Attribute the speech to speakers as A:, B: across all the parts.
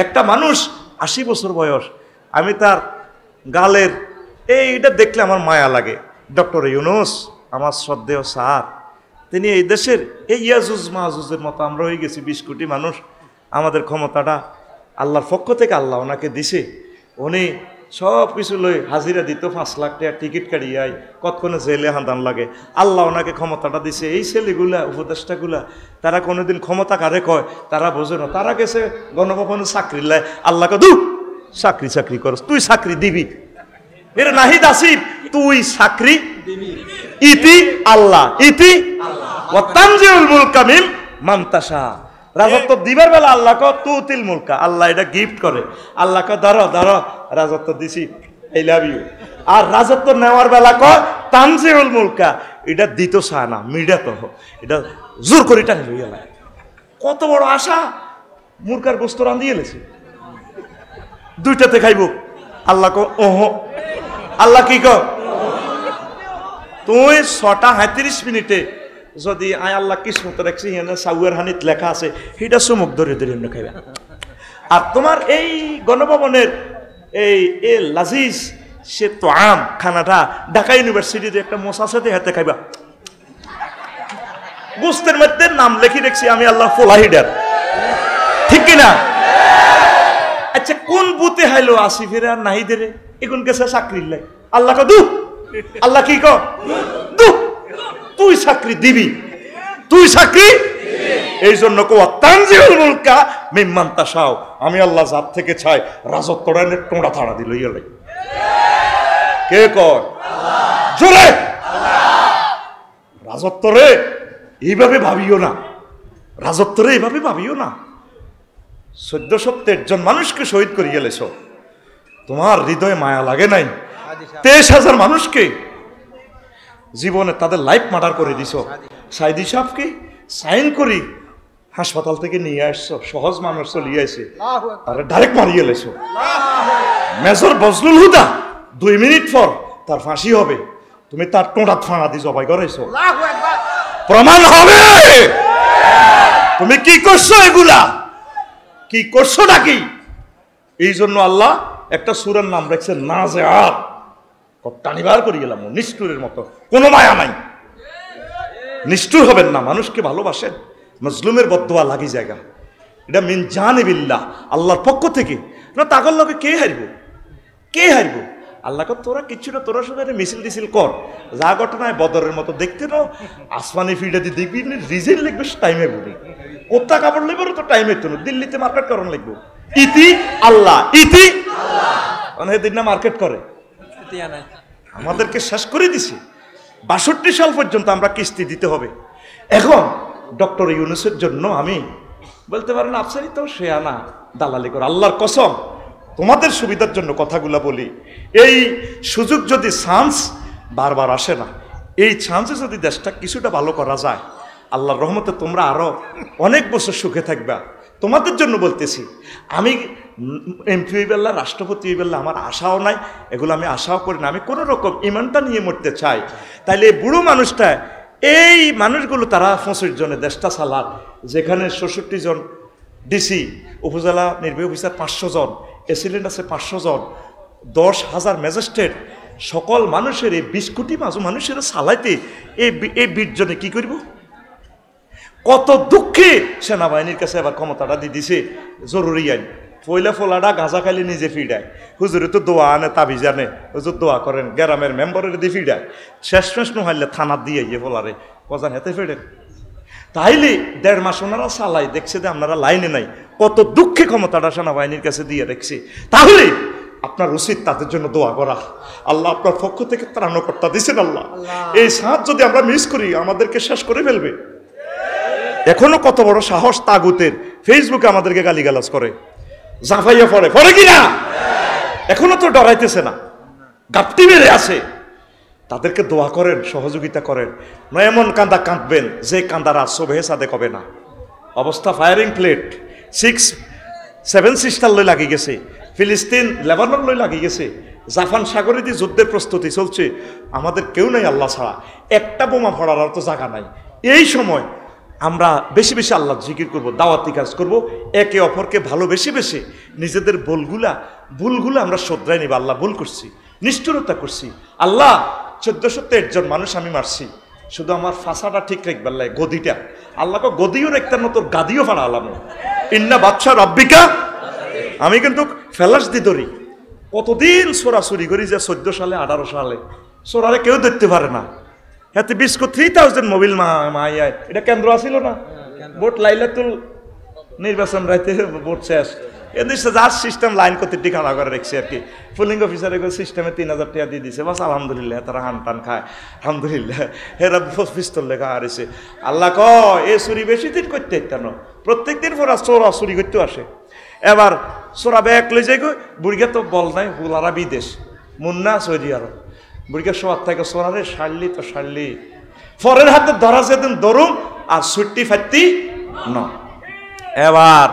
A: একটা মানুষ 80 বছর বয়স, আমি তার গালের এইটা দেখলে আমার মায়া লাগে। ডক্টর ইউনূস আমার শ্রদ্ধেয় স্যার, তিনি এই দেশের এই ইয়াজুজ মাহাজুজের মতো আমরা হয়ে গেছি 20 কোটি মানুষ। আমাদের ক্ষমতাটা আল্লাহর পক্ষ থেকে আল্লাহ ওনাকে দিছে। উনি সব কিছু লই হাজিরা দিত, 5 লাখ টাকা টিকিট কাটিয়ে আয়, কতক্ষণে জেলে হাঁদান লাগে। আল্লাহ ওনাকে ক্ষমতাটা দিছে। এই ছেলেগুলা উপদেষ্টাগুলা তারা কোনোদিন ক্ষমতা কারে কয় তারা বোঝে না। তারা গেছে গণভবনে চাকরি লাই, আল্লাহকে দু চাকরি চাকরি করস, তুই চাকরি দিবি। এর নাহিদ আসিফ, তুই চাকরি দিবি। ইতি আল্লাহ, ইতি ওয়া তানজিউল মুলকা মিন মান তাশা। রাজত্ব দিবার বেলা আল্লাহ ক তুতিল মুলকা, আল্লাহ এটা গিফট করে। আল্লাহ ক ধরো ধরো রাজত্ব দিছি, আই লাভ ইউ। আর রাজত্ব নেওয়ার বেলা ক তানজিউল মুলকা, এটা দিত চায় না, মিডা তো এটা জোর করে টানি লইয়া লাগে। কত বড় আশা, মুরকার গোস্ত রাঁধিয়ে এলেছে, 2টাতে খাইব। আল্লাহ ক ওহো, আল্লাহ কি ক তুই 6:35 মিনিটে যদি আয় আল্লাহ কিসমত রাখছি সাউয়ের হানিত লেখা আছে সেটা চুমুক ধরে ধরে খাইবা। আর তোমার এই গণভবনের এই লাজিজ সে তো আম খানাটা ঢাকা ইউনিভার্সিটিতে একটা মশার সাথে হাতে খাইবা। গোস্তের মধ্যে নাম লেখি দেখছি আমি আল্লাহ ফোলাহিডার, ঠিক কিনা? আচ্ছা কোন বুতে হাইলো আসিফের আর নাহিদের এগুন গেছে চাকরির লাই। আল্লাহ দু, আল্লাহ কি ক দু, তুই চাকরি দিবি, তুই চাকরি। এই জন্য কোয়া তানজিউল মুলকা মিম্মান তাশাও, আমি আল্লাহ যার থেকে চাই রাজত্বটা টোঁড়া থাড়া দিল। ইয়ে লাই কে কয় জোরে রাজত্ব রে এইভাবে ভাবিও না, রাজত্ব রে এইভাবে ভাবিও না। 1423 জন মানুষকে শহীদ করে গেলেছ, তোমার হৃদয়ে মায়া লাগে নাই? 23,000 মানুষকে জীবনে তাদের লাইফ মার্ডার করে দিছ। সাইদি সাহেবকে সাইন করি হাসপাতাল থেকে নিয়ে আসছো, সহজ মানুষ চলিয়ে আসে, তারা ডাইরেক্ট মারিয়ে এলেছো। মেজর বজলুল হুদা 2 মিনিট পর তার ফাঁসি হবে, তুমি তার টোঁড়াত ফাঁড়া দিয়ে জবাই করেছো, প্রমাণ হবে। তুমি কি করছো? এগুলা কি করছো নাকি? এই জন্য আল্লাহ একটা সূরার নাম রাখছে নাজিআত। টানিবার করে গেলাম নিষ্ঠুরের মতো, কোনো মায়া নাই। নিষ্ঠুর হবেন না, মানুষকে ভালোবাসেন। মজলুমের বদদোয়া লাগি জায়গা, এটা মিন জানিবিল্লাহ, আল্লাহর পক্ষ থেকে না। তাগল লোকে কে হারব, কে হারব? আল্লাহ তোরা কিচ্ছু না, তোরা শুধু মিছিল টিছিল কর, যা ঘটনায় বদরের মতো দেখতে নাও। আসমানি ফিল্ডে দিয়ে দেখবি রিজেল লিখবে টাইমে বলি, কোথা কাপড় লেবার তো টাইমে তো দিল্লিতে মার্কেট করানো লিখবো। ইতি আল্লাহ, ইতি অনেক দিন না মার্কেট করে, আমাদেরকে শেষ করে দিছে। 62 সাল পর্যন্ত আমরা কিস্তি দিতে হবে। এখন ডক্টর ইউনূসের জন্য আমি বলতে পারেন আফসারি তো সে আনা দালালি করে। আল্লাহর কসম তোমাদের সুবিধার জন্য কথাগুলা বলি। এই সুযোগ যদি চান্স বারবার আসে না, এই চান্সে যদি দেশটা কিছুটা ভালো করা যায়, আল্লাহর রহমতে তোমরা আরো অনেক বছর সুখে থাকবা। তোমাদের জন্য বলতেছি, আমি এমপি হইবেল্লা, রাষ্ট্রপতি হইবেল্লা আমার আশাও নাই, এগুলো আমি আশাও করি না। আমি কোনো রকম ইমানটা নিয়ে মরতে চাই। তাইলে এই বুড়ো মানুষটা, এই মানুষগুলো তারা 25 জনে দেশটা চালার, যেখানে 66 জন ডিসি, উপজেলা নির্বাহী অফিসার 500 জন, এসিলেন্ট আছে 500 জন, 10,000 ম্যাজিস্ট্রেট, সকল মানুষের এই 20 কোটি মানুষের চালাইতে এই 20 জনে কি করব? কত দুঃখে সেনাবাহিনীর কাছে আবার ক্ষমতাটা দিয়ে দিছে জরুরি আইন। পয়লা ফোলাটা গাঁজা খাইলে নিজে ফিডায়, হুজুরে তো দোয়া আনে তাবিজ আনে, হুজুর দোয়া করেন, গ্রামের মেম্বারের দিয়ে ফিডায়, শেষ নহাইলে থানার দিয়ে গিয়ে ফোলারে কজান হেতে ফেডেন। তাইলে 1.5 মাস ওনারা চালাই দেখছে যে আপনারা লাইনে নাই, কত দুঃখে ক্ষমতাটা সেনাবাহিনীর কাছে দিয়ে দেখছে। তাহলে আপনার উচিত তাদের জন্য দোয়া করা। আল্লাহ আপনার পক্ষ থেকে ত্রাণকর্তা দিয়েছেন। আল্লাহ এই সাথ যদি আমরা মিস করি আমাদেরকে শেষ করে ফেলবে। এখনো কত বড় সাহস তাগুতের, ফেসবুকে আমাদেরকে গালিগালাজ করে, জাফাইয়া পড়ে কিনা? এখনো তো ডরাইতেছে না, গাপটি মেরে আছে। তাদেরকে দোয়া করেন, সহযোগিতা করেন। নয় এমন কান্দা কাঁদবেন যে কান্দারা সোভে সাদেক হবে না। অবস্থা ফায়ারিং প্লেট 6-7 সিস্টার লই লাগি গেছে, ফিলিস্তিন লেবানন লই লাগি গেছে, জাপান সাগরে দিয়ে যুদ্ধের প্রস্তুতি চলছে। আমাদের কেউ নাই আল্লাহ ছাড়া, একটা বোমা ফোড়ার তো জায়গা নাই। এই সময় আমরা বেশি বেশি আল্লাহ জিকির করব, দাওয়াতি কাজ করব, একে অপরকে ভালোবেসে বেশি নিজেদের ভুলগুলা আমরা শোধরাই নিব। আল্লাহ ভুল করছি, নিষ্ঠুরতা করছি, আল্লাহ 1413 জন মানুষ আমি মারছি, শুধু আমার ফাঁসাটা ঠিক রাখবার লাগে, গদিটা আল্লাহকে গদিও রাখতার মতো গাদিও ফাড়া আলাম ইন্না বাদশা রব্বিকা। আমি কিন্তু ফেলাস দি ধরি, কতদিন সোরা চুরি করি যে 14 সালে 18 সালে সোরারে কেউ দেখতে পারে না। হাতে 20,000 মোবাইল মাইয়ায়, এটা কেন্দ্র আসিল না ভোট লাইলাতুল নির্বাচন রাইতে ভোট শেষ, এদিকে যার সিস্টেম লাইন করতে টিকানা করে রেখেছে আর কি। পুলিং অফিসারে সিস্টেমে 3000 টাকা দিয়ে দিছে, বাস আলহামদুলিল্লাহ, তারা হান টান খায় আলহামদুলিল্লাহ, এরা পিস্তল লেখা হারিছে। আল্লাহ কয় এ চুরি বেশি দিন করতে কেন, প্রত্যেক দিন পর চোরা চুরি করতে আসে। এবার চোরা ব্যাগ লই যাই গো, বুড়িয়া তো বল নাই, হুলারা বিদেশ, মুন্না সৌদি আরব, বুড়িয়া সবার থেকে চোরারে সারলি তো সারলি, ফরের হাতে ধরা যেদিন ধরুম আর ছুটি ফাটতি ন। এবার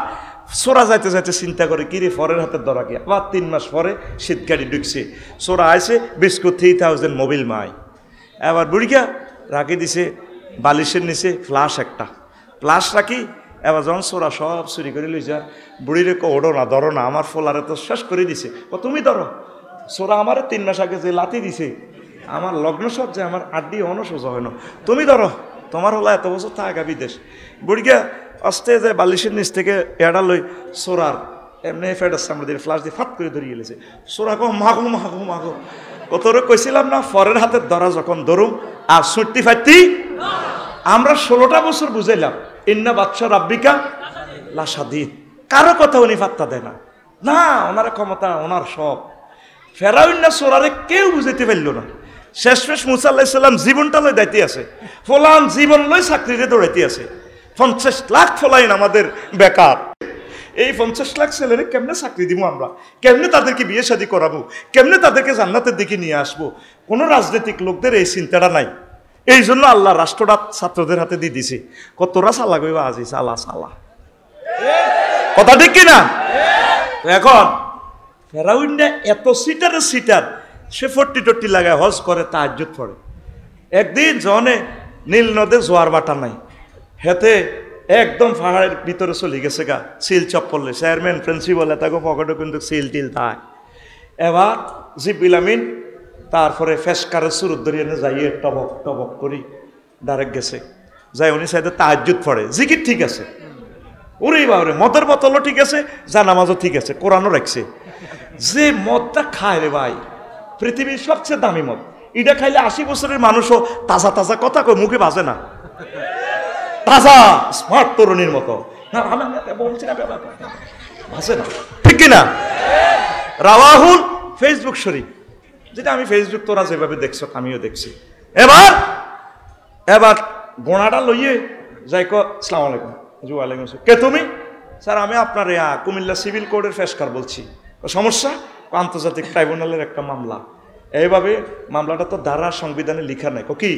A: সোরা যাইতে যাইতে চিন্তা করে কি রে ফরের হাতে ধরা কি, আবার 3 মাস পরে শীত গাড়ি ঢুকছে, সোরা আইসে 20,000 মোবাইল মাই। এবার বুড়িয়া রাখি দিছে বালিশের নিচে ফ্লাশ, একটা ফ্লাশ রাখি। এবার যখন সোরা সব চুরি করে লই যা, বুড়িরে ওড়ো না, ধরো না, আমার ফোলারে তো শেষ করে দিছে। ও তুমি ধরো, সোরা আমার 3 মাস আগে যে লাতি দিছে, আমার লগ্ন সব যে আমার আড্ডি অনসোজা হয় না, তুমি ধরো, তোমার হলো এত বছর থাকা বিদেশ। বুড়িয়া আস্তে যায় বালিশের নিচ থেকে এড়া লই সোরার এমনি ফেডার সামনে দিয়ে ফ্লাশ দিয়ে ফাট করে ধরিয়ে গেছে। সোরা কো মাগো মাগো মাগো, কতরে কইছিলাম না ফরের হাতের ধরা যখন ধরুম আর ছুটি ফাটতি। আমরা 16টা বছর বুঝাইলাম ইন্না বাদশা রাব্বিকা লাশাদীদ, কারো কথা উনি পাত্তা দেয় না, না ওনার ক্ষমতা ওনার সব। ফেরাউন না সোরারে কেউ বুঝাইতে পারল না। শেষমেশ মুসা আলাইহিস সালাম জীবনটা লই দাইতে আছে, ফলান জীবন লই চাকরিতে দৌড়াইতে আছে। 50 লাখ ফলাইন আমাদের বেকার, এই 50 লাখ ছেলেরে কেমনে চাকরি দিব আমরা, কেমনে তাদেরকে বিয়ে শাদী করাবো, কেমনে তাদেরকে জান্নাতের দিকে নিয়ে আসবো, কোনো রাজনৈতিক লোকদের এই চিন্তাটা নাই। এই জন্য আল্লাহ রাষ্ট্রটা ছাত্রদের হাতে দিয়ে দিছে, কতরা সালা কইবা আজি সালা সালা, কথা ঠিক কিনা? এখন ফেরাউন এত সিটার সে 40 লাগায় হজ করে, তাহাজ্জুদ পড়ে। একদিন জনে নীল নদে জোয়ার বাটা নাই, হেতে একদম পাহাড়ের ভিতরে চলে গেছে গা, সিল চপ্পল চেয়ারম্যান প্রিন্সিপাল তাকে পকেটে কিন্তু সিল টিল তাই। এবার জিবরিল আমিন তারপরে ফেসকারের সুরত ধরিয়ে যাইয়ে টবক টবক করি ডাইরেক্ট গেছে, যাই উনি সাইডে তাহাজ্জুদ পড়ে, জিকির ঠিক আছে, ওরে বাবরে মদের বোতলও ঠিক আছে, জানামাজও ঠিক আছে, কোরআনও রাখছে। যে মদটা খায় রে ভাই, পৃথিবীর সবচেয়ে দামি মদ, এটা খাইলে 80 বছরের মানুষও তাজা তাজা কথা কয়, মুখে বাজে না, তাজা স্মার্ট তরুণীর মতো। বলছি না বাজে না, ঠিক কিনা? রাওয়াহুল ফেসবুক শরীফ, যেটা আমি ফেসবুক তোরা যেভাবে দেখছো আমিও দেখছি। এবার গোড়াটা লইয়ে যাই কো আসসালামু আলাইকুম, জি ওয়ালাইকুম আসসালাম, কে তুমি? স্যার আমি আপনার কুমিল্লা সিভিল কোর্টের ফেসকার বলছি। সমস্যা? আন্তর্জাতিক ট্রাইব্যুনালের একটা মামলা, এইভাবে মামলাটা তো ধারা সংবিধানে লিখা নাই। কি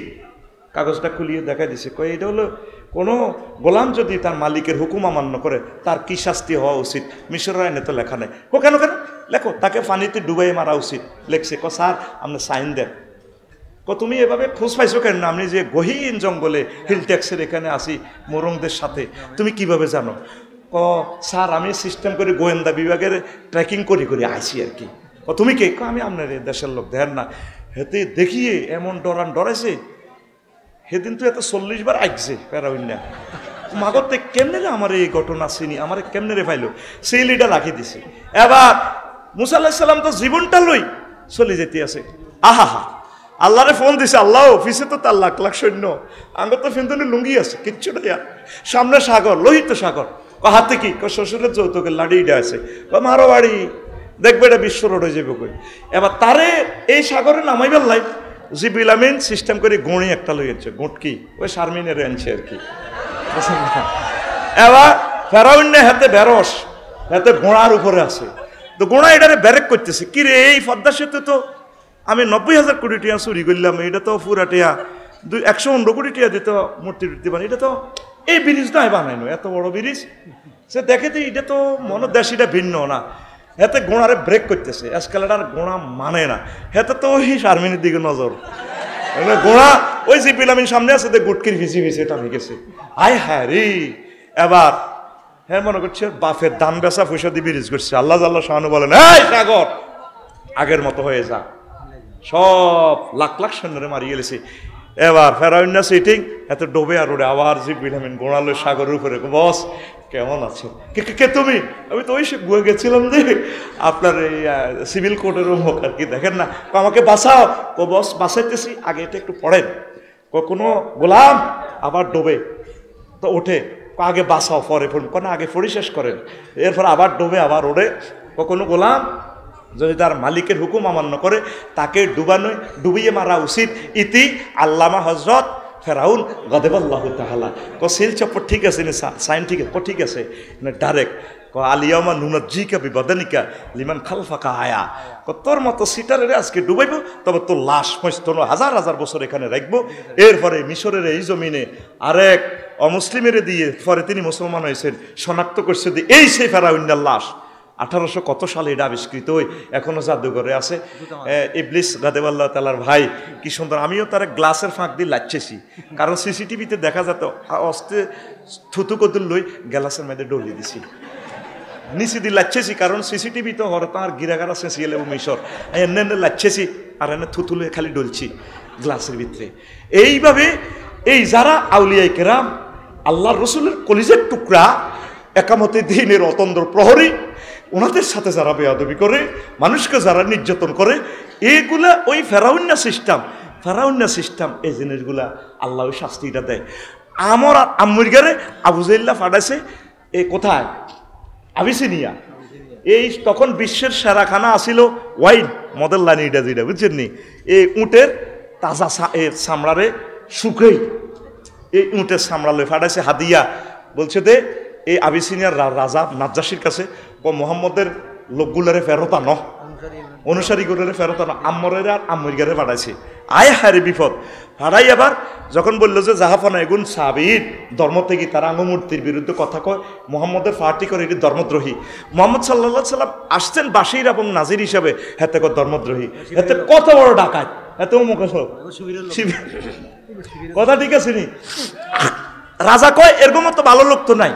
A: কাগজটা খুলিয়ে দেখা দিছে, কই এটা হলো কোনো গোলাম যদি তার মালিকের হুকুম অমান্য করে তার কি শাস্তি হওয়া উচিত, মিশরের আইনে তো লেখা নেই। কেন কেন লেখো, তাকে পানিতে ডুবাই মারা উচিত লেখছে। স্যার আপনি সাইন দেন। তুমি এভাবে খোঁজ পাইছো কেন? আমি যে গহীন জঙ্গলে হিল ট্যাক্সের এখানে আসি মোরংদের সাথে, তুমি কিভাবে জানো? স্যার আমি সিস্টেম করে গোয়েন্দা বিভাগের ট্র্যাকিং করি আইছি আর কি। তুমি কে? আমি আপনার দেশের লোক, দেখেন না হেতে দেখিয়ে এমন ডরাইছে, সেদিন তো এত 40 বার আইছে ফেরাউন না মাগতে কেমনে রে আমার এই ঘটনা চিনি, আমার কেমনে রে পাইলো, সেই লিডা রাখি দিছে। এবার মুসা আলাইহিস সালাম তো জীবনটা লই চলে যেতে আছে। আহা আল্লাহরে ফোন দিছে, আল্লাহ অফিসে তো তার লাখ লাখ সৈন্য, আঙ্গ তো ফিন্দনে লুঙ্গি আছে, কিচ্ছু নাই, সামনে সাগর, লোহিত সাগর, হাতে কি শ্বশুরের যৌতুকের লাড়িটা আছে, মারো বাড়ি দেখবে এটা বিশ্ব রোড হয়ে যাবে। এবার তারে এই সাগরে নামাইবার লাইফ জিবরিল আমিন সিস্টেম করে গড়ি একটা লইছে, গুটকি ওই শারমিনের আনছে আর কি। এবার ফেরাউন হাতে বেরস, হাতে গোড়ার উপরে আছে, তো গোড়া এটারে ব্যারেক করতেছে, কি রে এই পদ্মা সেতু তো আমি 90,000 কোটি টাকা চুরি করলাম, এটা তো পুরা টিয়া 115 কোটি টাকা দিত মূর্তি টুর্তি বানাই, এটা তো এই ব্রিজ নয় বানাইনো, এত বড় ব্রিজ। সে দেখে যে এটা তো মনে দেশ, এটা ভিন্ন না। হেতে গোড়ারে ব্রেক করতেছে, এসকালেটার গোড়া মানে না, হেতে তো ওই শারমিনের দিকে নজর। গোড়া ওই জিব্রিল আমিন সামনে আছে, গুটকির ভিজি ভিজি টানে গেছে। আয় হ্যাঁ রে, এবার হ্যাঁ মনে করছে বাফের দান বেচা পয়সা দিয়ে বিরিজ করছে। আল্লাহ আল্লাহ শাহানু বলেন, এই সাগর আগের মতো হয়ে যা, সব লাখ লাখ সৈন্যরে মারিয়ে গেছে। এবার ফেরাউন সিটিং এত ডোবে আর ওরে আবার জিব্রিল আমিন গোড়ালো সাগরের উপরে, বস কেমন আছে? কে তুমি? আমি তো ওই সে গুয়ে গেছিলাম যে আপনার এই সিভিল কোর্টের মুখ আর কি, দেখেন না, আমাকে বাঁচাও। বস বাঁচাইতেছি, আগে এটা একটু পড়েন। কোনো গোলাম আবার ডোবে তো ওঠে, আগে বাঁচাও পরে পড়ুন, কোনো আগে পড়ি শেষ করেন। এরপর আবার ডোবে আবার ওঠে। কোনো গোলাম যদি তার মালিকের হুকুম অমান্য করে তাকে ডুবিয়ে মারা উচিত। ইতি আল্লামা হজরত ফেরাউন গদেবাল্লাহু তাআলা সিল চপ্পর ঠিক আছে না, সাইন ঠিক আছে, ঠিক আছে না, ডাইরেক্ট আলিয়ামা নুনাজ্জিকা বিবদানিকা লিমান খালফাকা আয়া, তোর মতো সিটারের আজকে ডুবাইব, তবে তোর লাশ মস্তন হাজার হাজার বছর এখানে রাখবো। এরপরে মিশরের এই জমিনে আরেক অমুসলিমের দিয়ে পরে তিনি মুসলমান হয়েছেন, শনাক্ত করছে যে এই সেই ফেরাউনের লাশ। 1800 কত সালে এটা আবিষ্কৃত, এখনো জাদুঘরে আছে। ইবলিস গাদেবাল্লাহ তাআলার ভাই কি সুন্দর, আমিও তার গ্লাসের ফাঁক দিয়ে লাচ্ছেছি, কারণ সিসিটিভিতে দেখা যেত অস্তে থুতু কদুল লই গ্লাসের মধ্যে ডলিয়ে দিছি, নিচে দিয়ে লাচ্ছেছি, কারণ সিসিটিভি তো হর তাঁর গিরাগারা সেঁচিয়ে লেবু মিশর এনে লাচ্ছেছি আর এনে থুতু লয়ে খালি ডলছি গ্লাসের ভিতরে। এইভাবে এই যারা আউলিয়ায়ে কেরাম আল্লাহর রসুলের কলিজের টুকরা, একামতে দিনের অতন্দ্র প্রহরী, ওনাদের সাথে যারা বেয়াদবি করে, মানুষকে যারা নির্যাতন করে, এইগুলা ওই ফেরাউন্না সিস্টেম, এই জিনিসগুলা আল্লাহ ওই শাস্তিটা দেয়। আমার আম্মুর গারে আবু জাইল্লা ফাটাইছে এই কোথায়, আবিসিনিয়া। এই তখন বিশ্বের সেরা খানা আসিল ওয়াইন, মদের লাইন এটা যেটা বুঝছেন নি, এই উটের তাজা চামড়ারে শুকেই এই উটের চামড়া লই ফাটাইছে হাদিয়া। বলছে দে এই আবিসিনিয়ার রাজা নাজ্জাসির কাছে মোহাম্মদের লোকগুলারে ফেরত আনো, অনুসারী গুলারে ফেরত আনো, আম্মরের আর আম্মুরগারে পাঠাইছে। আয় হারে বিপদ ফাড়াই। আবার যখন বললো যে জাহাফানা এগুন সাবির ধর্ম থেকে, তারা আঙ্গমূর্তির বিরুদ্ধে কথা কয়, মোহাম্মদের ফাটি করে এটি ধর্মদ্রোহী। মোহাম্মদ সাল্লাল্লাহু আলাইহি সাল্লাম আসছেন বাশির এবং নাজির হিসাবে, হেতে ধর্মদ্রোহী, হেতে কত বড় ডাকাত, এত মুখে কথা ঠিক আছে নি। রাজা কয় এরকম তো ভালো লোক তো নাই,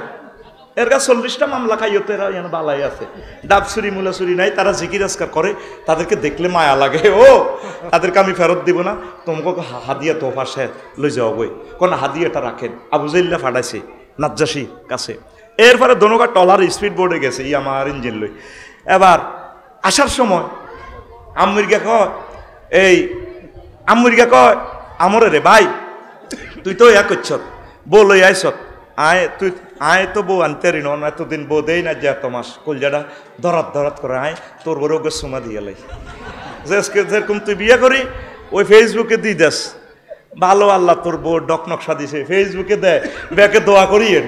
A: এর কাছে 40টা মামলা খাইতে এরা যেন বালাই আছে, ডাব চুরি মুলা চুরি নাই, তারা জিকির আজকার করে, তাদেরকে দেখলে মায়া লাগে। ও তাদেরকে আমি ফেরত দিব না, তোমাকে হাদিয়া তোফা সে লই যাও বই, কোন হাদিয়াটা রাখেন। আবু জাইল্লা ফাটাইছে নাজ্জাসি কাছে। এরপরে দোনোকা টলার স্পিড বোর্ডে গেছে ই আমার ইঞ্জিন লই। এবার আসার সময় আম্মুরগা কয়, এই আম্মুরগা কয় আমরে রে ভাই, তুই তো ইয়া করছ, বউ লই আইস, আয় তুই আয় তো বউ আনতে রি নন, এতদিন বউ দেই না যে তোমাস কলজাটা ধরাত করে, আয় তোর বড় সুমা দিয়ে লাই, যেরকম তুই বিয়ে করি ওই ফেসবুকে দিয়ে দেস, ভালো আল্লাহ তোর বউ ডক নকশা দিছে, ফেসবুকে দেয়, ব্যাকে দোয়া করিয়েন।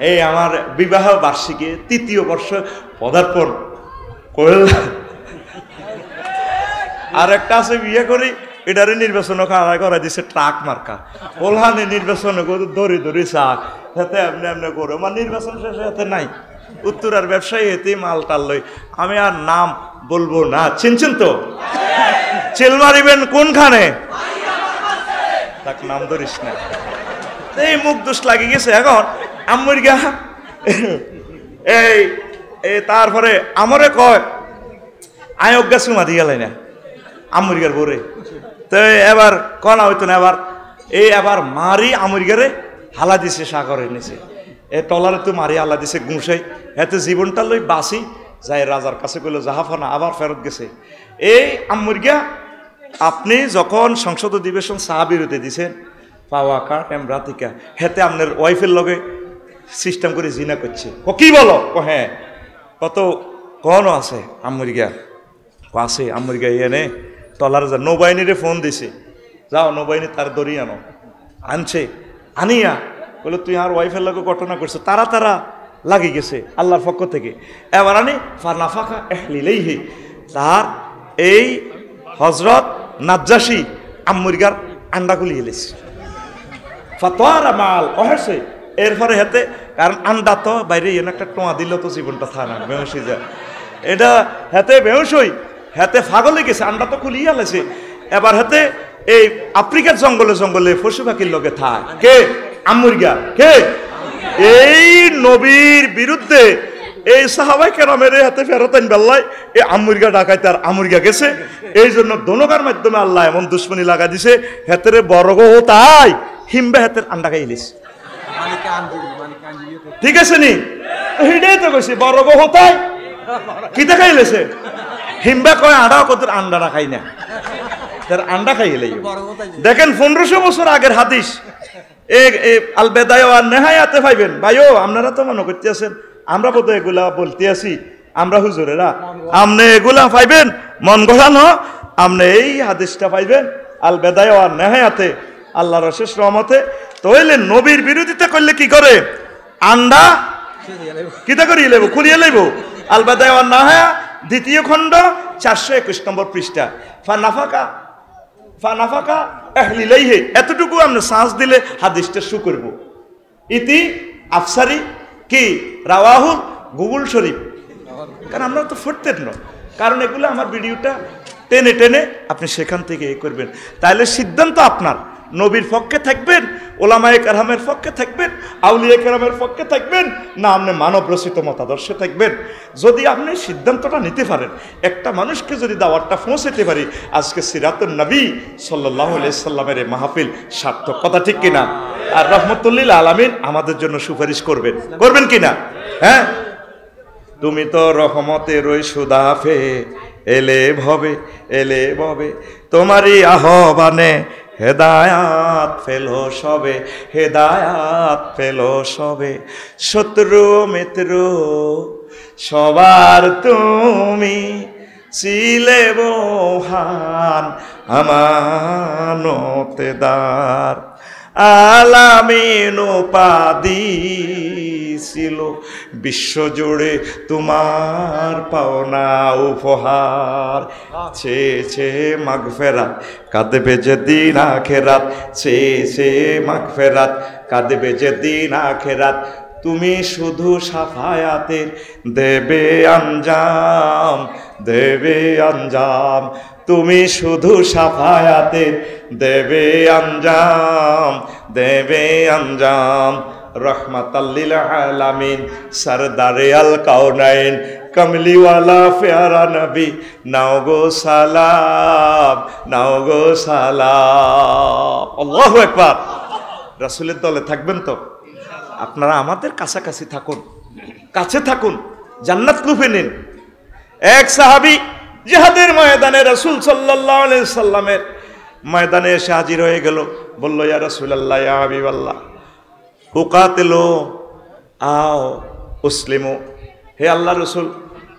A: এই আমার বিবাহ বার্ষিকী 3য় বর্ষ পদার্পণ করল। আর একটা আছে বিয়ে করি, এটারে নির্বাচন করা দিছে ট্রাক মার্কা, ওলহানে নির্বাচন দড়ি দড়ি চা হাতে এমনি এমনি করে, আমার নির্বাচন শেষে হাতে নাই। উত্তরার ব্যবসায়ী হেতে মাল টাল লই, আমি আর নাম বলবো না, চিনছেন তো, চেল মারিবেন কোনখানে, তাক নাম ধরিস না। এই মুখ দোষ লাগি গেছে। এখন আম্মুর গা এই তারপরে আমরে কয় আয় অজ্ঞা সুমা দিয়ে গেলাই না আম্মুরগার বোরে, তো এবার কনা হইতো না, এবার মারি আমেরিকারে হালা দিছে সাগরের নিচে, এ টলারে তো মারি হালা দিছে গুঁসাই, এতে জীবনটা লই বাসি যাই রাজার কাছে কইলো জাহাফানা আবার ফেরত গেছে। এই আমেরিকা আপনি যখন সংসদ অধিবেশন সাহাবিরতে দিছেন পাওয়া কার এমরাতিকা, হেতে আপনার ওয়াইফের লগে সিস্টেম করে জিনা করছে। ও কি বলো? ও হ্যাঁ, কত কনও আছে আমেরিকা আছে, আমেরিকা এনে টলার যা নৌবাহিনীরে ফোন দিছে, যাও নৌবাহিনী তার দড়ি আনো, আনছে, আনিয়া বলে তুই আর ওয়াইফের লগে ঘটনা করছো, তারা লাগি গেছে আল্লাহর পক্ষ থেকে। এবার আনি ফানাফাকা এহলিলেইহি, তার এই হজরত নাজ্জাসী আম্মুরগার আন্ডা খুলি গেলেছে, ফাতোয়ারা মাল অহেছে। এরপরে হেতে কারণ আন্ডা তো বাইরে এনে একটা টোয়া দিল তো জীবনটা থানা বেহসি যায়, এটা হেতে বেহস হই, হেতে ফাগলে গেছে, আন্ডা তো খুলিয়ে আলেছে। এবার হেতে এই আফ্রিকার জঙ্গলে জঙ্গলে পশু পাখির লগে থাক কে? আমুরগা। কে? এই নবীর বিরুদ্ধে এই সাহাবাই কেরামের হাতে ফেরতেন বেল্লাই এই আমুরগা ডাকাইতে আর আমুরগা গেছে। এই জন্য দনকার মাধ্যমে আল্লাহ এমন দুশ্মনী লাগা দিছে হেতেরে বড়গো তাই হিমবে হাতের আন্ডা খাইলিস। ঠিক আছে নি? হিডেই তো কইছি বড়গো হতাই কি দেখাইলেছে হিমবা কয় আড়া কত আন্ডা না খাই না তার আন্ডা খাইলে। দেখেন 1500 বছর আগের হাদিস আল বেদায় আর নেহায়াতে পাইবেন। ভাইও আপনারা তো মনে করতে আছেন আমরা বোধ এগুলা বলতে আছি আমরা হুজুরেরা, আপনি এগুলা পাইবেন মন গড়ানো, আপনি এই হাদিসটা পাইবেন আল বেদায় আর নেহায়াতে আল্লাহর অশেষ রহমতে। তাহলে নবীর বিরোধিতা করলে কি করে? আন্ডা কিতা করিয়ে লেব, খুলিয়ে লেব। আল বেদায় আর নেহায়া 2য় খণ্ড 421 নম্বর পৃষ্ঠা। ফানাফাকা আহলিলাইহি এতটুকু আমরা সাহস দিলে হাদিসটা শু করব। ইতি আফসারি কি রাওয়াহুল গুগল শরীফ। কারণ আমরা তো ফুটতেন না, কারণ এগুলো আমার ভিডিওটা টেনে টেনে আপনি সেখান থেকে এ করবেন। তাহলে সিদ্ধান্ত আপনার, নবীর পক্ষে থাকবেন, ওলামায়ে কেরামের পক্ষে থাকবেন, আউলিয়া কেরামের পক্ষে থাকবেন, না আপনি মানব রচিত মতাদর্শে থাকবেন। যদি আপনি সিদ্ধান্তটা নিতে পারেন, একটা মানুষকে যদি দাওয়াতটা পৌঁছাতে পারি, আজকে সিরাতুন নবী সাল্লাল্লাহু আলাইহি সাল্লামের এই মাহফিল সার্থক। কথা ঠিক কিনা? আর রহমতুল্লিল আলামিন আমাদের জন্য সুপারিশ করবেন, করবেন কিনা? হ্যাঁ, তুমি তো রহমতের ওই সুদাফে এলে ভবে এলে ভবে, তোমারই আহ্বানে হেদায়াত ফেলো সবে, হেদায়াত ফেলো সবে। শত্রু মিত্র সবার তুমি ছিলে মহান আমানতেদার, আলামিন উপাধি ছিল বিশ্বজুড়ে তোমার পাওনা উপহার। ছে মাগফিরাত কাঁদবে যেদিন আখেরাত, ছে মাগফিরাত কাঁদবে যেদিন আখেরাত। তুমি শুধু সাফায়াতের দেবে আঞ্জাম, দেবে আঞ্জাম। তুমি শুধু সাফায়াতের দেবে আঞ্জাম, দেবে আঞ্জাম। রহমাতাল্লিল আলামিন সরদারে আল কাউনাইন কমলিওয়ালা প্যারা নবী, নাও গো সালাম, নাও গো সালাম। আল্লাহু আকবার। রাসূলের দলে থাকবেন তো? আপনারা আমাদের কাছাকাছি থাকুন, কাছে থাকুন, জান্নাত লুফে নিন। এক সাহাবী জিহাদের ময়দানে রাসূল সাল্লাল্লাহু আলাইহি সাল্লামের ময়দানে এসে হাজির হয়ে গেল। বলল, ইয়া রাসূলুল্লাহ, ইয়া হাবিবাল্লাহ, উকাতিলু আও উসলিমু। হে আল্লাহ রসুল,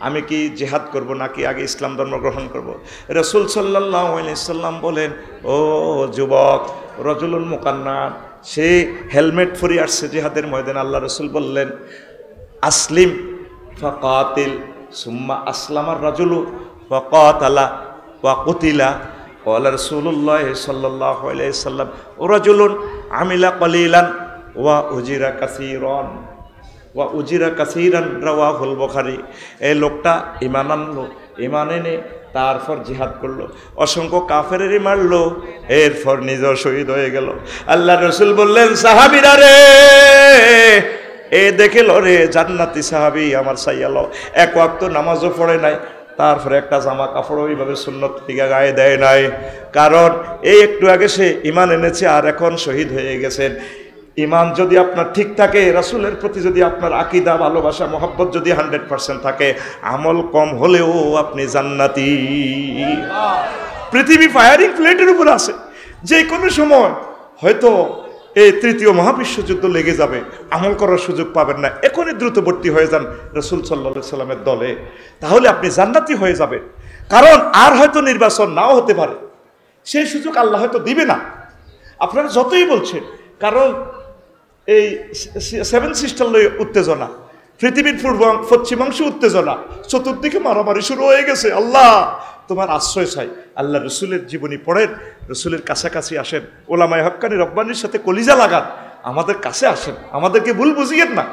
A: আমি কি জিহাদ করব নাকি আগে ইসলাম ধর্ম গ্রহণ করব? রাসূল সাল্লাল্লাহু আলাইহি সাল্লাম বলেন, ও যুবক, রজুলুল মুকান্নান, সে হেলমেট পরে আসছে জিহাদের ময়দানে। আল্লাহ রসুল বললেন, আসলিম ফাকাতিল। সুম্মা আসলামার রাজুলু ফাকাতালা ওয়া কুতিলা। ক্বালা রাসূলুল্লাহ সাল্লাল্লাহু আলাইহি সাল্লাম, রাজুলুন আমিলা কলিলান ওয়া উজিরা কাসীরান, ওয়া উজিরা কাসীরান, রাওয়াহুল বুখারী। এই লোকটা ঈমান আনলো, ঈমান এনে তারপর জিহাদ করলো, অসংখ্য কাফেরেরই মারলো, এরপর নিজেও শহীদ হয়ে গেল। আল্লাহ রসুল বললেন, সাহাবীরা রে, এ দেখে লো রে, জান্নাতি সাহাবী আমার সাইয়ালো। এক ওয়াক্ত নামাজও পড়ে নাই, তারপরে একটা জামা কাপড় ওইভাবে সুন্নত থেকে গায়ে দেয় নাই, কারণ এই একটু আগে সে ঈমান এনেছে আর এখন শহীদ হয়ে গেছেন। ঈমান যদি আপনার ঠিক থাকে, রাসূলের প্রতি যদি আপনার আকীদা, ভালোবাসা, মহব্বত যদি 100% থাকে, আমল কম হলেও আপনি জান্নাতি। পৃথিবী ফায়ারিং প্লেটের উপর আছে, যে কোনো সময় হয়তো এই 3য় মহাবিশ্বযুদ্ধ লেগে যাবে, আমল করার সুযোগ পাবেন না। এখনই দ্রুতবর্তী হয়ে যান রাসূল সাল্লাল্লাহু আলাইহি সাল্লামের দলে, তাহলে আপনি জান্নাতি হয়ে যাবেন। কারণ আর হয়তো নির্বাচন নাও হতে পারে, সেই সুযোগ আল্লাহ হয়তো দিবে না, আপনারা যতই বলছেন। কারণ এই 7 সিস্টার লয়ে উত্তেজনা, পৃথিবীর পশ্চিমাংশ উত্তেজনা, চতুর্দিকে মারামারি শুরু হয়ে গেছে। আল্লাহ তোমার আশ্রয় চাই। আল্লাহ রসুলের জীবনী পড়েন, রসুলের কাছাকাছি আসেন, ওলামায়ে হক্কানি রব্বানির সাথে কলিজা লাগান, আমাদের কাছে আসেন, আমাদেরকে ভুল বুঝিয়েন না।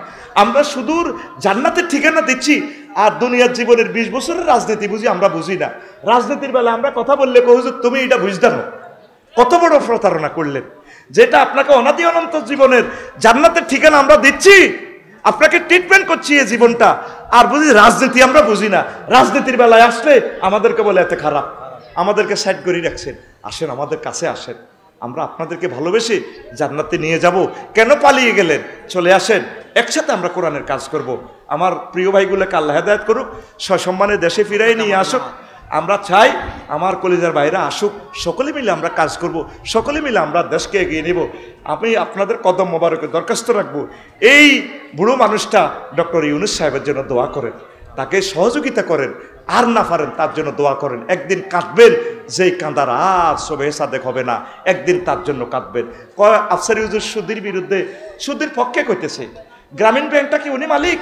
A: আমরা সুদূর জান্নাতের ঠিকানা দিচ্ছি, আর দুনিয়ার জীবনের 20 বছরের রাজনীতি বুঝি আমরা বুঝি না। রাজনীতির বেলা আমরা কথা বললে হুজুর তুমি এটা বুঝতে না, কত বড় প্রতারণা করলেন, যেটা আপনাকে অনাদি অনন্ত জীবনের জান্নাতের ঠিকানা আমরা দিচ্ছি, আপনাকে ট্রিটমেন্ট করছি এই জীবনটা। আর বুঝি রাজনীতি আমরা বুঝি না, রাজনীতির বেলায় আসলে আমাদেরকে বলে এত খারাপ, আমাদেরকে সাইড করে রাখছেন। আসেন আমাদের কাছে আসেন, আমরা আপনাদেরকে ভালোবেসে জান্নাতে নিয়ে যাব। কেন পালিয়ে গেলেন? চলে আসেন, একসাথে আমরা কোরআনের কাজ করব। আমার প্রিয় ভাইগুলোকে আল্লাহ হেদায়েত করুক, সসম্মানে দেশে ফিরাই নিয়ে আসুক। আমরা চাই আমার কলিজার ভাইরা আসুক, সকলে মিলে আমরা কাজ করব, সকলে মিলে আমরা দেশকে এগিয়ে নেব। আমি আপনাদের কদম মোবারকে দরখাস্ত রাখবো, এই বুড়ো মানুষটা ডক্টর ইউনূস সাহেবের জন্য দোয়া করেন, তাকে সহযোগিতা করেন, আর না পারেন তার জন্য দোয়া করেন। একদিন কাঁদবেন, যেই কাঁদার আর সবে সাদেক হবে না, একদিন তার জন্য কাঁদবেন। আফসারি হুজুর সুদের বিরুদ্ধে, সুদের পক্ষে কইতেছে। গ্রামীণ ব্যাংকটা কি উনি মালিক?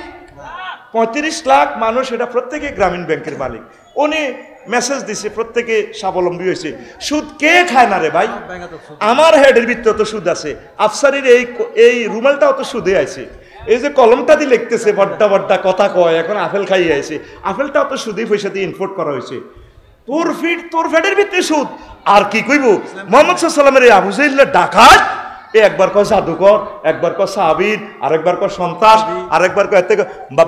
A: 35 লাখ মানুষ, এটা প্রত্যেকে গ্রামীণ ব্যাংকের মালিক। উনি মেসেজ দিছে, প্রত্যেকে স্বাবলম্বী হয়েছে। সুদ কে খায় না রে ভাই? আমার হেডের ভিতরে তো সুদ আছে, আফসারির এই রুমালটাও তো সুদে আছে। এই যে কলমটা দিয়ে লিখতেছে, বড্ডা বড্ডা কথা কয়, এখন আপেল খাইয়ে আছে, আপেলটাও তো সুদী পয়সা দিয়ে ইম্পোর্ট করা হয়েছে। তোর ফেডের ভিতরে সুদ। আর কি কইব, মোহাম্মদ সাল্লামের এই আবু জাহিল ডাকাত, একবার কয় জাদুকর, একবার কয় সাহাবীর, আরেকবার কয় সন্ত্রাস, আরেকবার কয় এতে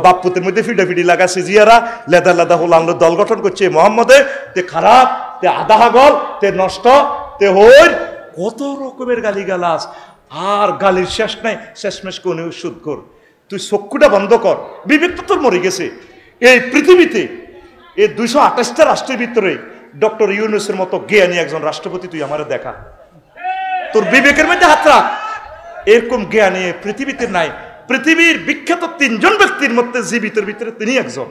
A: বাপ্পুতের মধ্যে ফিডাফিডি লাগাচ্ছে জিয়ারা, লেদা লেদা হোলাংলো দল গঠন করছে মোহাম্মদে, তে খারাপ, তে আধা হাগল, তে নষ্ট, তে হইর, কত রকমের গালিগালাজ। আর গালির শেষ নাই, শেষমেশ কোন সুদ কর। তুই চক্ষুটা বন্ধ কর, বিবেক তো তোর মরে গেছে। এই পৃথিবীতে এই 228টা রাষ্ট্রের ভিতরে ডক্টর ইউনূসের মতো জ্ঞানী একজন রাষ্ট্রপতি তুই আমারে দেখা, তোর বিবেকের মধ্যে হাত রাখ। এরকম জ্ঞানী পৃথিবীতে নাই। পৃথিবীর বিখ্যাত 3 জন ব্যক্তির মধ্যে জীবিতের ভিতরে তিনি একজন।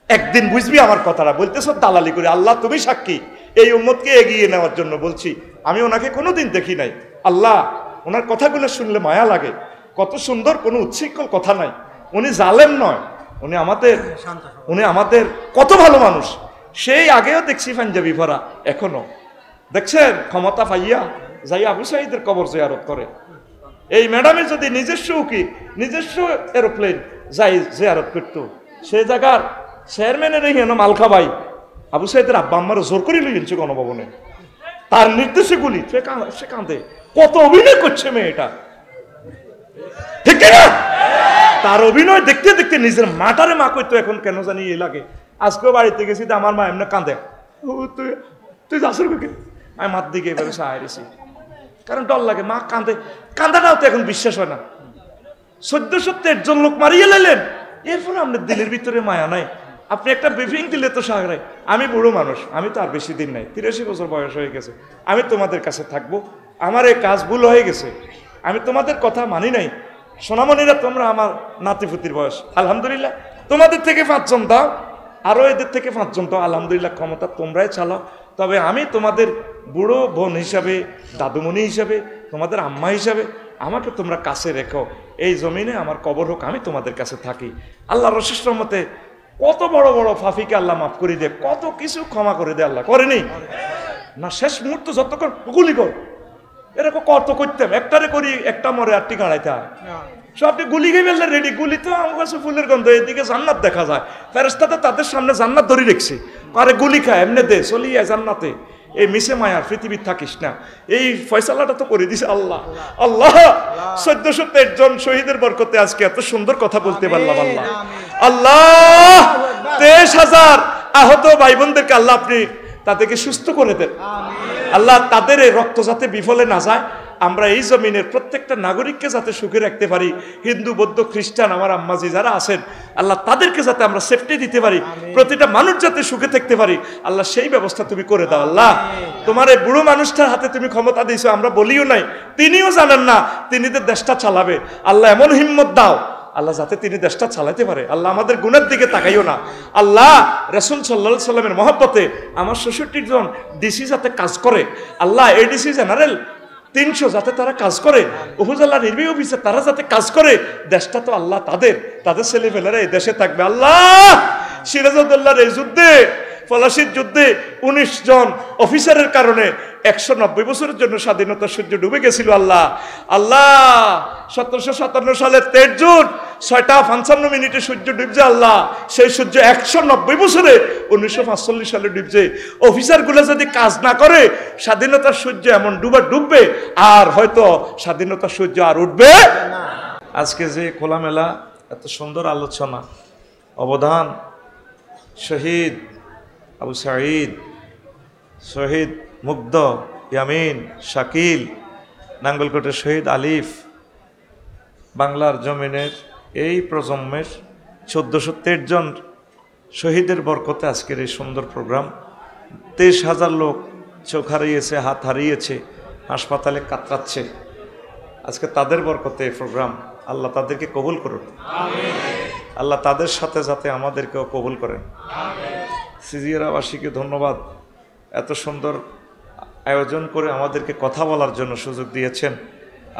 A: একদিন বুঝবি আমার কথাটা, বলতেছ দালালি করে। আল্লাহ তুমি সাক্ষী, এই উম্মতকে এগিয়ে নেওয়ার জন্য বলছি। আমি ওনাকে কোনোদিন দেখি নাই। আল্লাহ, ওনার কথাগুলো শুনলে মায়া লাগে, কত সুন্দর, কোনো উচ্ছৃঙ্খল কথা নাই। উনি জালেম নয়, উনি আমাদের কত ভালো মানুষ। সেই আগেও দেখছি পাঞ্জাবি ভরা, এখনো দেখছেন ক্ষমতা পাইয়া যাই আবু সাঈদের কবর জিয়ারত করে। এই ম্যাডামের যদি নিজস্ব এরোপ্লেন যাই জিয়ারত করত, সে জায়গার চেয়ারম্যানের হেন মালখা ভাই আবু সাঈদের আব্বা আম্মারও জোর করে লইছে গণভবনে, তার নির্দেশে গুলি। সে কাঁদে, কত অভিনয় করছে মেয়েটা, ঠিক না? তার অভিনয় দেখতে দেখতে নিজের মাটারে মা করতো, এখন কেন জানি এ লাগে। আজকেও বাড়িতে গেছি, আমার মা এমনি কাঁদে, তুই যাসুর কে? আমি মার দিকে এভাবে সাহায্যেছি, কারণ ডর লাগে। মা কাঁদে, কান্দাটাও তো এখন বিশ্বাস হয় না। 1401 জন লোক মারিয়ে লাইলেন, এরপরে আপনার দিলের ভিতরে মায়া নাই। আপনি একটা ব্রিফিং দিলে তো সাগরাই। আমি বুড়ো মানুষ, আমি তো আর বেশি দিন নাই, 83 বছর বয়স হয়ে গেছে। আমি তোমাদের কাছে থাকবো, আমার এই কাজ ভুল হয়ে গেছে, আমি তোমাদের কথা মানি নাই। সোনামণিরা, তোমরা আমার নাতিপুতির বয়স, আলহামদুলিল্লাহ। তোমাদের থেকে 5 জন দাও, আরো এদের থেকে 5 জন দাও, আলহামদুলিল্লাহ। ক্ষমতা তোমরাই চালাও, তবে আমি তোমাদের বুড়ো বোন হিসাবে, দাদুমণি হিসাবে, তোমাদের আম্মা হিসাবে আমাকে তোমরা কাছে রেখো। এই জমিনে আমার কবর হোক, আমি তোমাদের কাছে থাকি। আল্লাহর অশেষ রহমতে কত বড় বড় ফাফিকে আল্লাহ মাফ করে দেয়, কত কিছু ক্ষমা করে দেয় আল্লাহ, করেনি না? শেষ মুহূর্ত যতক্ষণ গুলি কর, এরকম কত করতাম, একটারে করি, একটা মরে, আটটি গাড়াইতে হয়। আপনি গুলি খেয়ে ফেললে রেডি, গুলি তো আমার কাছে ফুলের গন্ধ, এদিকে জান্নাত দেখা যায়। ফেরেশতাতে তাদের সামনে জান্নাত ধরে রেখেছে, আরে গুলি খায় এমনি দে, চলি যায় জান্নাতে। এই মিশে মায়ার পৃথিবীর থাকিস না, এই ফয়সালাটা তো করে দিছে আল্লাহ। আল্লাহ 1401 জন শহীদের বরকতে আজকে এত সুন্দর কথা বলতে পারলাম। আল্লাহ আল্লাহ 23,000 আহত ভাই বোনদেরকে আল্লাহ আপনি তাদেরকে সুস্থ করে দেন। আল্লাহ তাদের এই রক্ত যাতে বিফলে না যায়, আমরা এই জমিনের প্রত্যেকটা নাগরিককে যাতে সুখে রাখতে পারি। হিন্দু, বৌদ্ধ, খ্রিস্টান, আমার আম্মাজি যারা আছেন, আল্লাহ তাদেরকে যাতে আমরা সেফটি দিতে পারি, প্রতিটা মানুষ যাতে সুখে থাকতে পারি, আল্লাহ সেই ব্যবস্থা তুমি করে দাও। আল্লাহ তোমার এই বুড়ো মানুষটার হাতে তুমি ক্ষমতা দিয়েছো, আমরা বলিও নাই, তিনিও জানেন না তিনি যে দেশটা চালাবে। আল্লাহ এমন হিম্মত দাও আল্লাহ যাতে তিনি দেশটা চালাতে পারে। আল্লাহ আমাদের গুণের দিকে তাকাইও না। আল্লাহ রাসূল সাল্লাল্লাহু আলাইহি সাল্লামের মহব্বতে আমার 66 জন ডিসি যাতে কাজ করে, আল্লাহ এডিসি জেনারেল 300 যাতে তারা কাজ করে, উপজেলা নির্বাহী অফিসার তারা যাতে কাজ করে, দেশটা তো আল্লাহ তাদের ছেলেমেয়েরা এই দেশে থাকবে। আল্লাহ সিরাজউদ্দৌলার এই যুদ্ধে পলাশির যুদ্ধে 19 জন অফিসারের কারণে 190 বছরের জন্য স্বাধীনতার সূর্য ডুবে গেছিল। আল্লাহ আল্লাহ 1757 সালের 23 জুন 6:55 সূর্য ডুবছে। আল্লাহ সেই সূর্য 190 বছরে 1945 সালে ডুবছে। অফিসারগুলো যদি কাজ না করে স্বাধীনতার সূর্য এমন ডুববে, আর হয়তো স্বাধীনতার সূর্য আর উঠবে না। আজকে যে খোলামেলা এত সুন্দর আলোচনা, অবদান শহীদ আবু সাঈদ, শহীদ মুগ্ধ, ইয়ামিন, শাকিল, নাঙ্গলকোটের শহীদ আলিফ, বাংলার জমিনের এই প্রজন্মের 1413 জন শহীদের বরকতে আজকের এই সুন্দর প্রোগ্রাম। 23,000 লোক চোখ হারিয়েছে, হাত হারিয়েছে, হাসপাতালে কাতরাচ্ছে। আজকে তাদের বরকতে এই প্রোগ্রাম। আল্লাহ তাদেরকে কবুল করুন, আল্লাহ তাদের সাথে যাতে আমাদেরকেও কবুল করেন। সিজিয়ারাবাসীকে ধন্যবাদ, এত সুন্দর আয়োজন করে আমাদেরকে কথা বলার জন্য সুযোগ দিয়েছেন।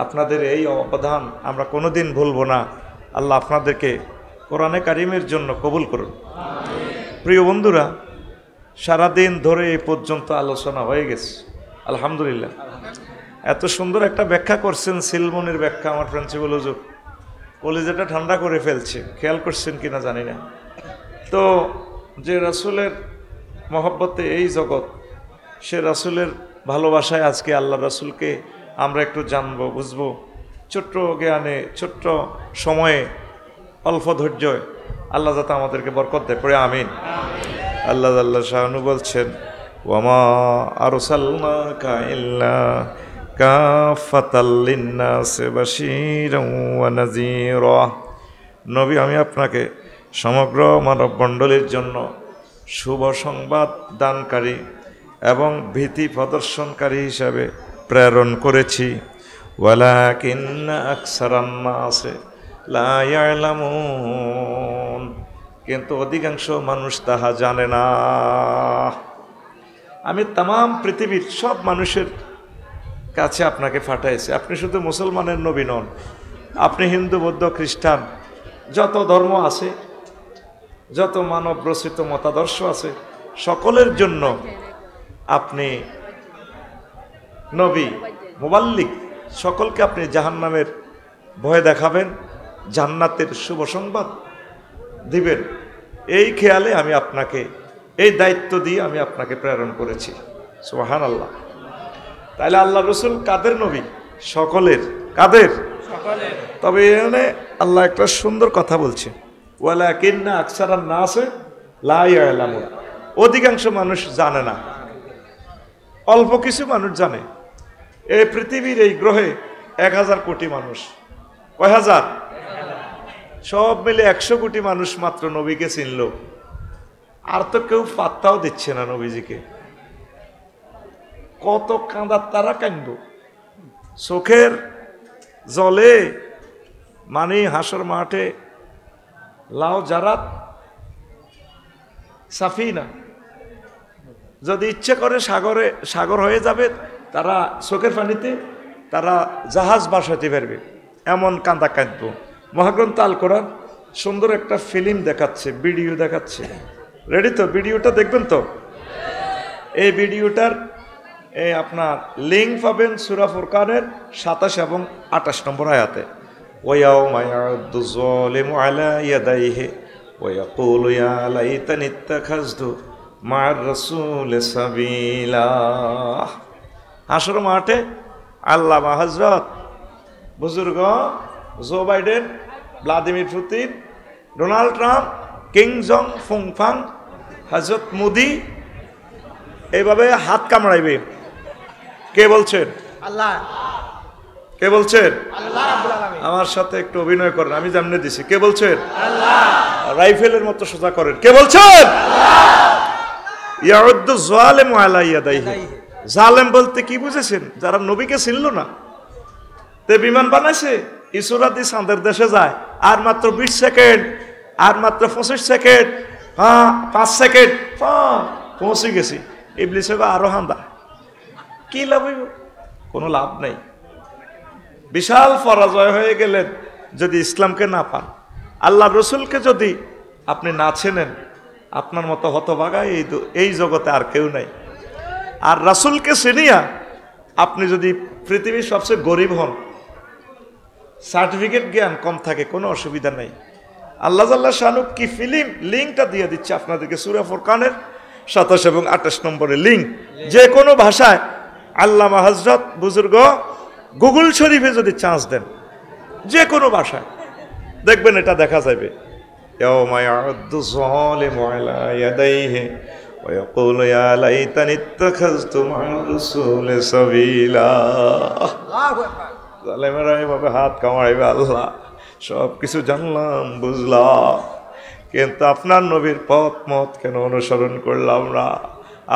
A: আপনাদের এই অবদান আমরা কোনোদিন ভুলব না। আল্লাহ আপনাদেরকে কোরআনে কারিমের জন্য কবুল করুন। প্রিয় বন্ধুরা, সারাদিন ধরে এই পর্যন্ত আলোচনা হয়ে গেছে, আলহামদুলিল্লাহ। এত সুন্দর একটা ব্যাখ্যা করছেন, সিলমনির ব্যাখ্যা আমার প্রিন্সিপাল হুজুর, কলিজাটা ঠান্ডা করে ফেলছে। খেয়াল করছেন কিনা জানি না। তো যে রাসূলের মহব্বতে এই জগৎ, সে রাসূলের ভালোবাসায় আজকে আল্লাহ রাসূলকে আমরা একটু জানবো, বুঝবো। ছোট্ট জ্ঞানে, ছোট্ট সময়ে, অল্প ধৈর্যয় আল্লাহ যাতে আমাদেরকে বরকত দেয়, পড়ে আমিন। আল্লাহ আল্লাহ শাহানু বলছেন, ওয়ামা আরসালনাকা ইল্লা কাফাতাল লিন্নাসি বাশীরাও ওয়া নাযীরা। নবী, আমি আপনাকে সমগ্র মানব মণ্ডলীর জন্য শুভ সংবাদ দানকারী এবং ভীতি প্রদর্শনকারী হিসাবে প্রেরণ করেছি। ওয়ালাকিন্না আকসারান নাসি লা ইয়ালামুন, কিন্তু অধিকাংশ মানুষ তাহা জানে না। আমি তাম পৃথিবীর সব মানুষের কাছে আপনাকে পাঠাইছি। আপনি শুধু মুসলমানের নবী নন, আপনি হিন্দু, বৌদ্ধ, খ্রিস্টান, যত ধর্ম আছে, যত মানব রচিত মতাদর্শ আছে, সকলের জন্য আপনি নবী, মুবাল্লিগ। সকলকে আপনি জাহান্নামের ভয় দেখাবেন, জান্নাতের শুভ সংবাদ দিবেন। এই খেয়ালে আমি আপনাকে, এই দায়িত্ব দিয়ে আমি আপনাকে প্রেরণ করেছি। সুবহানাল্লাহ। তাইলে আল্লাহ রসুল কাদের নবী? সকলের। কাদের? সকলের। তবে এখানে আল্লাহ একটা সুন্দর কথা বলছে, ওয়ালাকিন্না আকসারান নাসি লা ইয়ালামুন, অধিকাংশ মানুষ জানে না, অল্প কিছু মানুষ জানে। এই পৃথিবীর এই গ্রহে 1000 কোটি মানুষ। কয় হাজার? সব মিলে 100 কোটি মানুষ মাত্র নবীকে চিনল। আর তো কেউ পাত্তাও দিচ্ছে না নবীজিকে। কত কাঁদার তারা কাঁদব, চোখের জলে, মানে হাসর মাঠে লাও জারাত সাফিনা, যদি ইচ্ছে করে সাগর হয়ে যাবে, তারা চোখের পানিতে তারা জাহাজ বাসাতে পারবে, এমন কাঁদা কাঁদব। মহাগ্রন্থ আল কোরআন সুন্দর একটা ফিল্ম দেখাচ্ছে, ভিডিও দেখাচ্ছে। রেডি তো? ভিডিওটা দেখবেন তো? এই ভিডিওটার আপনার লিঙ্ক পাবেন সূরা ফুরকানের 27 এবং 28 নম্বর আয়াতে। ওয়ায়াউমা ইয়াউদ্দু যালিমু আলা ইয়াদাইহি ওয়া ইয়াকুলু ইয়া লাইতানি ইত্তাখাযতু মা'আর রাসূলি সাবিলা। হাসর মাঠে আল্লামা হযরত বুজুর্গ Joe Biden, Vladimir Putin, Donald Trump, King Jong ফুংফাং, হযরত মোদি এইভাবে হাত কামড়াইবে। কে বলছেন? আল্লাহ। কে বলছেন? আল্লাহ রাব্বুল আলামিন। আমার সাথে একটু অভিনয় করেন, আমি জামনে দিছি। কে বলছেন? আল্লাহ। রাইফেলের মতো সোজা করেন। কে বলছেন? আল্লাহ। ইয়াউদ্দু যালিমু আলা ইয়াদাইহি, জালেম বলতে কি বুঝেছেন? যারা নবীকে চিনল না। তে বিমান বানাইছে, ইসরাতি চাঁদের দেশে যায়, আর মাত্র 20 সেকেন্ড, আর মাত্র 25 সেকেন্ড, 5 সেকেন্ড, পৌঁছে গেছি। ইবলিস আরো হান্দা। কি লাভ হইব? কোনো লাভ নেই। বিশাল পরাজয় হয়ে গেলেন যদি ইসলামকে না পান। আল্লাহ রসুলকে যদি আপনি না চেনেন, আপনার মতো হতভাগা এই জগতে আর কেউ নাই। আর রাসূলকে চিনিয়া আপনি যদি পৃথিবীর সবচেয়ে গরিব হন, সার্টিফিকেট জ্ঞান কম থাকে, কোনো অসুবিধা নেই। আল্লাহ জাল্লা শানু কি ফিল্ম লিঙ্কটা দিয়ে দিচ্ছে আপনাদেরকে, সূরা ফুরকানের 27 এবং 28 নম্বরের লিঙ্ক। যে কোনো ভাষায় আল্লামা হযরত বুজুর্গ গুগল শরীফে যদি চান্স দেন, যে কোনো ভাষায় দেখবেন এটা দেখা যাবে। ইয়াউমা ইয়াউদ্দু যালিমু আলা ইয়াদাইহি ওয়া ইয়াকুলু ইয়া লাইতানি ইত্তাখাযতু মা'আর রাসূলি সাবিলা। আল্লাহু আকবার। জালেমেরা এভাবে হাত কামাইবে, আল্লাহ সব কিছু জানলাম বুঝলাম, কিন্তু আপনার নবীর পথ মত কেন অনুসরণ করলাম না,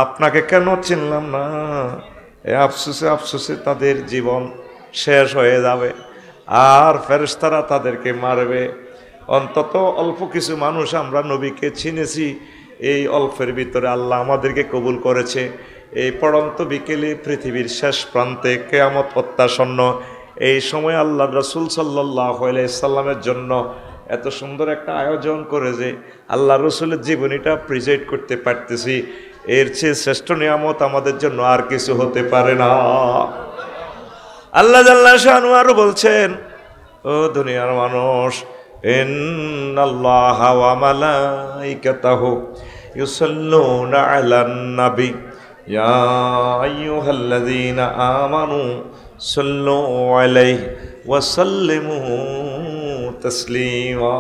A: আপনাকে কেন চিনলাম না। এই আফসোসে আফসোসে তাদের জীবন শেষ হয়ে যাবে, আর ফেরেশতারা তাদেরকে মারবে। অন্তত অল্প কিছু মানুষ আমরা নবীকে চিনেছি, এই অল্পের ভিতরে আল্লাহ আমাদেরকে কবুল করেছে। এই পড়ন্ত বিকেলে পৃথিবীর শেষ প্রান্তে কিয়ামত প্রত্যাসন্ন, এই সময় আল্লাহ রাসূল সাল্লাল্লাহু আলাইহি সাল্লামের জন্য এত সুন্দর একটা আয়োজন করে যে আল্লাহ রসুলের জীবনীটা প্রেজেন্ট করতে পারতেছি, এর চেয়ে শ্রেষ্ঠ নিয়ামত আমাদের জন্য আর কিছু হতে পারে না। আল্লাহ জাল্লা শানু আরো বলছেন, ও দুনিয়ার মানুষ, ইন্নাল্লাহা ওয়া মালাইকাতাহু ইউসাল্লুনা আলান নবী ইয়া আইয়ুহাল্লাযীনা আমানু সাল্লু আলাইহি ওয়া সাল্লিমু তাসলিমা।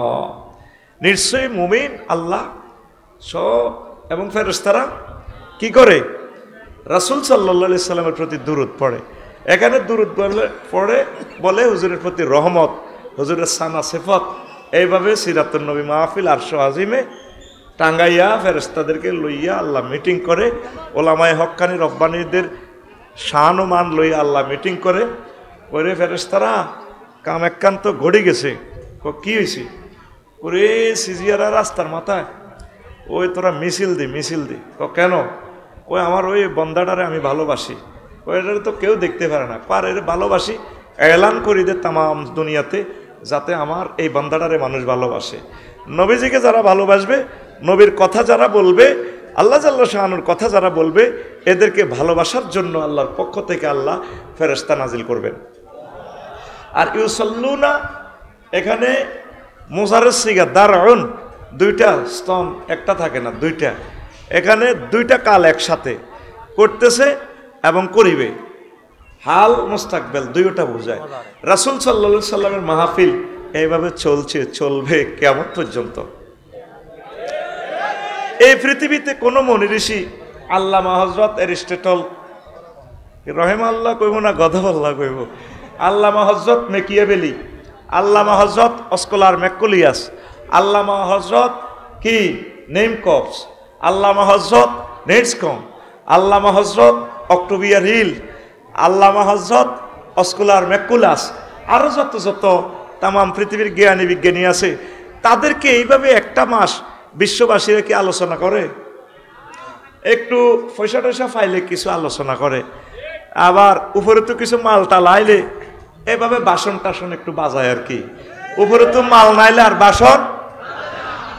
A: নিশ্চয়ই মুমিন আল্লাহ সব এবং ফেরেশতারা কি করে? রাসূল সাল্লাল্লাহু আলাইহি সাল্লামের প্রতি দুরূদ পড়ে। এখানে দুরূদ পড়ে বলে হুজুরের প্রতি রহমত, হুজুরের সানা সিফাত। এইভাবে সিরাতুন নবী মাহফিল আরশ আজিমে টাঙ্গাইয়া ফেরেশতাদেরকে লইয়া আল্লাহ মিটিং করে, ওলামায়ে হক্কানি রব্বানীদের শান ও মান লইয়া আল্লাহ মিটিং করে। ওরে ফেরেশতারা কাম একান্ত ঘড়ি গেছে, কি হয়েছে? ওরে সিজিয়ারা রাস্তার মাথায় ওই তোরা মিছিল দি। কেন? ওই আমার ওই বন্দাটারে আমি ভালোবাসি, ওইটারে তো কেউ দেখতে পারে না, পার এর ভালোবাসি, এলান করি দে তামাম দুনিয়াতে, যাতে আমার এই বন্দাটারে মানুষ ভালোবাসে। নবীজিকে যারা ভালোবাসবে, নবীর কথা যারা বলবে, আল্লাহ জাল্লা শানুর কথা যারা বলবে, এদেরকে ভালোবাসার জন্য আল্লাহর পক্ষ থেকে আল্লাহ ফেরেশতা নাজিল করবেন। আর ইউসাল্লুনা এখানে মুজারের সিগা দারউন, দুইটা স্তন একটা থাকে না, দুইটা, এখানে দুইটা কাল একসাথে করতেছে এবং করিবে, হাল মুস্তাকবেল দুইটা বোঝায়। রাসূল সাল্লাল্লাহু আলাইহি সাল্লামের মাহফিল এইভাবে চলবে কিয়ামত পর্যন্ত। এই পৃথিবীতে কোনো মনি ঋষি, আল্লামা হযরত এরিস্টটল রহিমাহুল্লাহ কইব না গদাবাল্লাহ কইব, আল্লামা হযরত মেকিয়াভেলি, আল্লামা হযরত অস্কলার ম্যাককুলিয়াস, আল্লামা হযরত কি নেমকপস, আল্লামা হযরত নেটসকম, আল্লামা হযরত অক্টোবিয়ার হিল, আল্লামা হযরত অস্কলার ম্যাকুলাস, আরও যত তামাম পৃথিবীর জ্ঞানী বিজ্ঞানী আছে, তাদেরকে এইভাবে একটা মাস বিশ্ববাসীরা কি আলোচনা করে? একটু পয়সা টয়সা পাইলে কিছু আলোচনা করে, আবার উপরে তো কিছু মালটা লাইলে এভাবে বাসন টাসন একটু বাজায় আর কি। উপরে তো মাল নাইলে আর বাসন,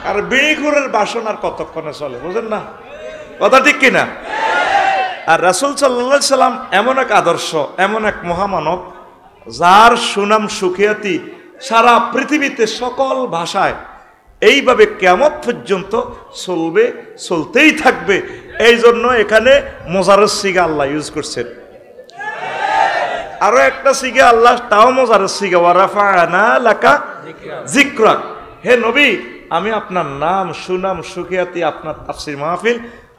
A: আর বিড়িখুরের বাসন আর কতক্ষণে চলে, বুঝেন না কথা ঠিক কিনা? আর রাসূল সাল্লাল্লাহু আলাইহি সাল্লাম এমন এক আদর্শ, এমন এক মহামানব, যার সুনাম সুখিয়াতি সারা পৃথিবীতে সকল ভাষায় এইভাবে কিয়ামত পর্যন্ত চলবে, চলতেই থাকবে। এই জন্য এখানে মুজারের সিগা আল্লাহ ইউজ করছেন। আরো একটা সিগা আল্লাহ, তাও মুজারের সিগা, ওয়া রাফা'না লাকা যিকরাক। হে নবী, আমি আপনার নাম সুনাম সুখিয়াতি, আপনার তাফসীর মাহফিল,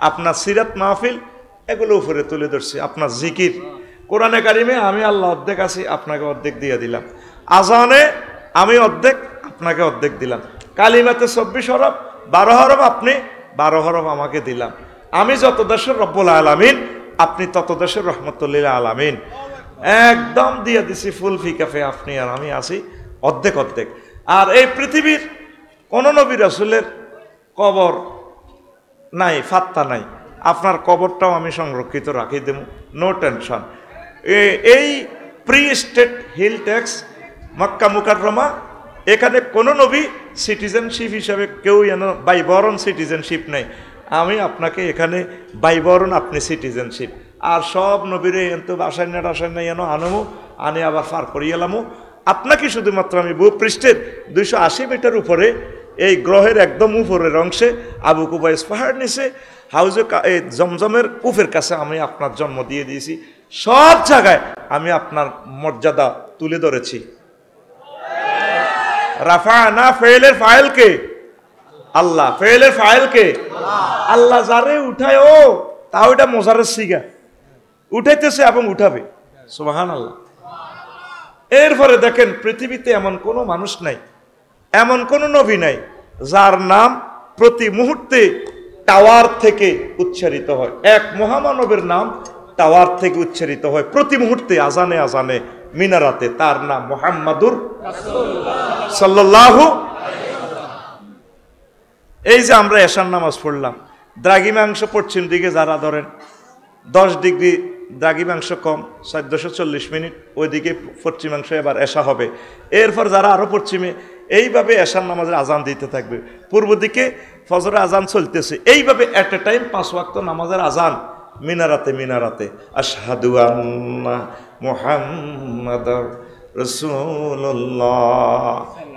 A: আপনার সিরাত মাহফিল, এগুলো উপরে তুলে ধরছি। আপনার জিকির কোরআনে কারিমে আমি আল্লাহ অর্ধেক আছি, আপনাকে অর্ধেক দিয়ে দিলাম। আজানে আমি অর্ধেক, আপনাকে অর্ধেক দিলাম। কালিমাতে 24 হরফ, 12 হরফ আপনি, 12 হরফ আমাকে দিলাম। আমি যত দেশের রব্বুল আলামিন, আপনি তত দেশের রহমতুল লিল আলামিন। একদম দিয়ে দিছি ফুল ফিকাফে, আপনি আর আমি আছি অর্ধেক অর্ধেক। আর এই পৃথিবীর কোন নবী রাসূলের কবর নাই, ফাত্তা নাই, আপনার কবরটাও আমি সংরক্ষিত রাখি দেব, নো টেনশন। এই প্রি স্টেট হিল ট্যাক্স মক্কা মুকাররমা এখানে কোনো নবী সিটিজেনশিপ হিসাবে কেউ যেন বাইবরণ সিটিজেনশিপ নেই। আমি আপনাকে এখানে বাইবরণ, আপনি সিটিজেনশিপ। আর সব নবীরে এত বাসায় না টাসায় না যেন আনমো, আনে আবার পার করিয়ে এলামো। আপনাকে শুধুমাত্র আমি ভূপৃষ্ঠের 280 মিটার উপরে এই গ্রহের একদম উপরের অংশে আবু কুবাইস পাহাড় নিচে হাউজে জমজমের কুফের কাছে আমি আপনার জন্ম দিয়ে দিয়েছি। সব জায়গায় আমি আপনার মর্যাদা তুলে ধরেছি। রাফানা ফেলের ফাইল কে? আল্লাহ। ফেলের ফাইল কে? আল্লাহ। যারে উঠায় ও তাও এটা মোজারের সিগা, উঠাইতেছে এবং উঠাবে। সুবহানাল্লাহ। এরপরে দেখেন পৃথিবীতে এমন কোনো মানুষ নাই, এমন কোনো নবী নাই যার নাম প্রতি মুহূর্তে টাওয়ার থেকে উচ্চারিত হয়। এক মহামানবের নাম টাওয়ার থেকে উচ্চারিত হয় প্রতি মুহূর্তে, আজানে আজানে, মিনারাতে। তার নাম মুহাম্মাদুর সাল্লাল্লাহু। এই যে আমরা এশার নামাজ পড়লাম, দ্রাঘিমাংশ পশ্চিম দিকে যারা ধরেন 10 ডিগ্রি দ্রাঘিমাংশ কম, 1440 মিনিট ওইদিকে পশ্চিমাংশ এবার এশা হবে। এরপর যারা আরো পশ্চিমে, এইভাবে এশার নামাজের আজান দিতে থাকবে। পূর্ব দিকে ফজরের আজান চলতেছে, এইভাবে এট এ টাইম 5 ওয়াক্ত নামাজের আজান মিনারাতে মিনারাতে। আশহাদু আন্না মুহাম্মাদার রাসূলুল্লাহ,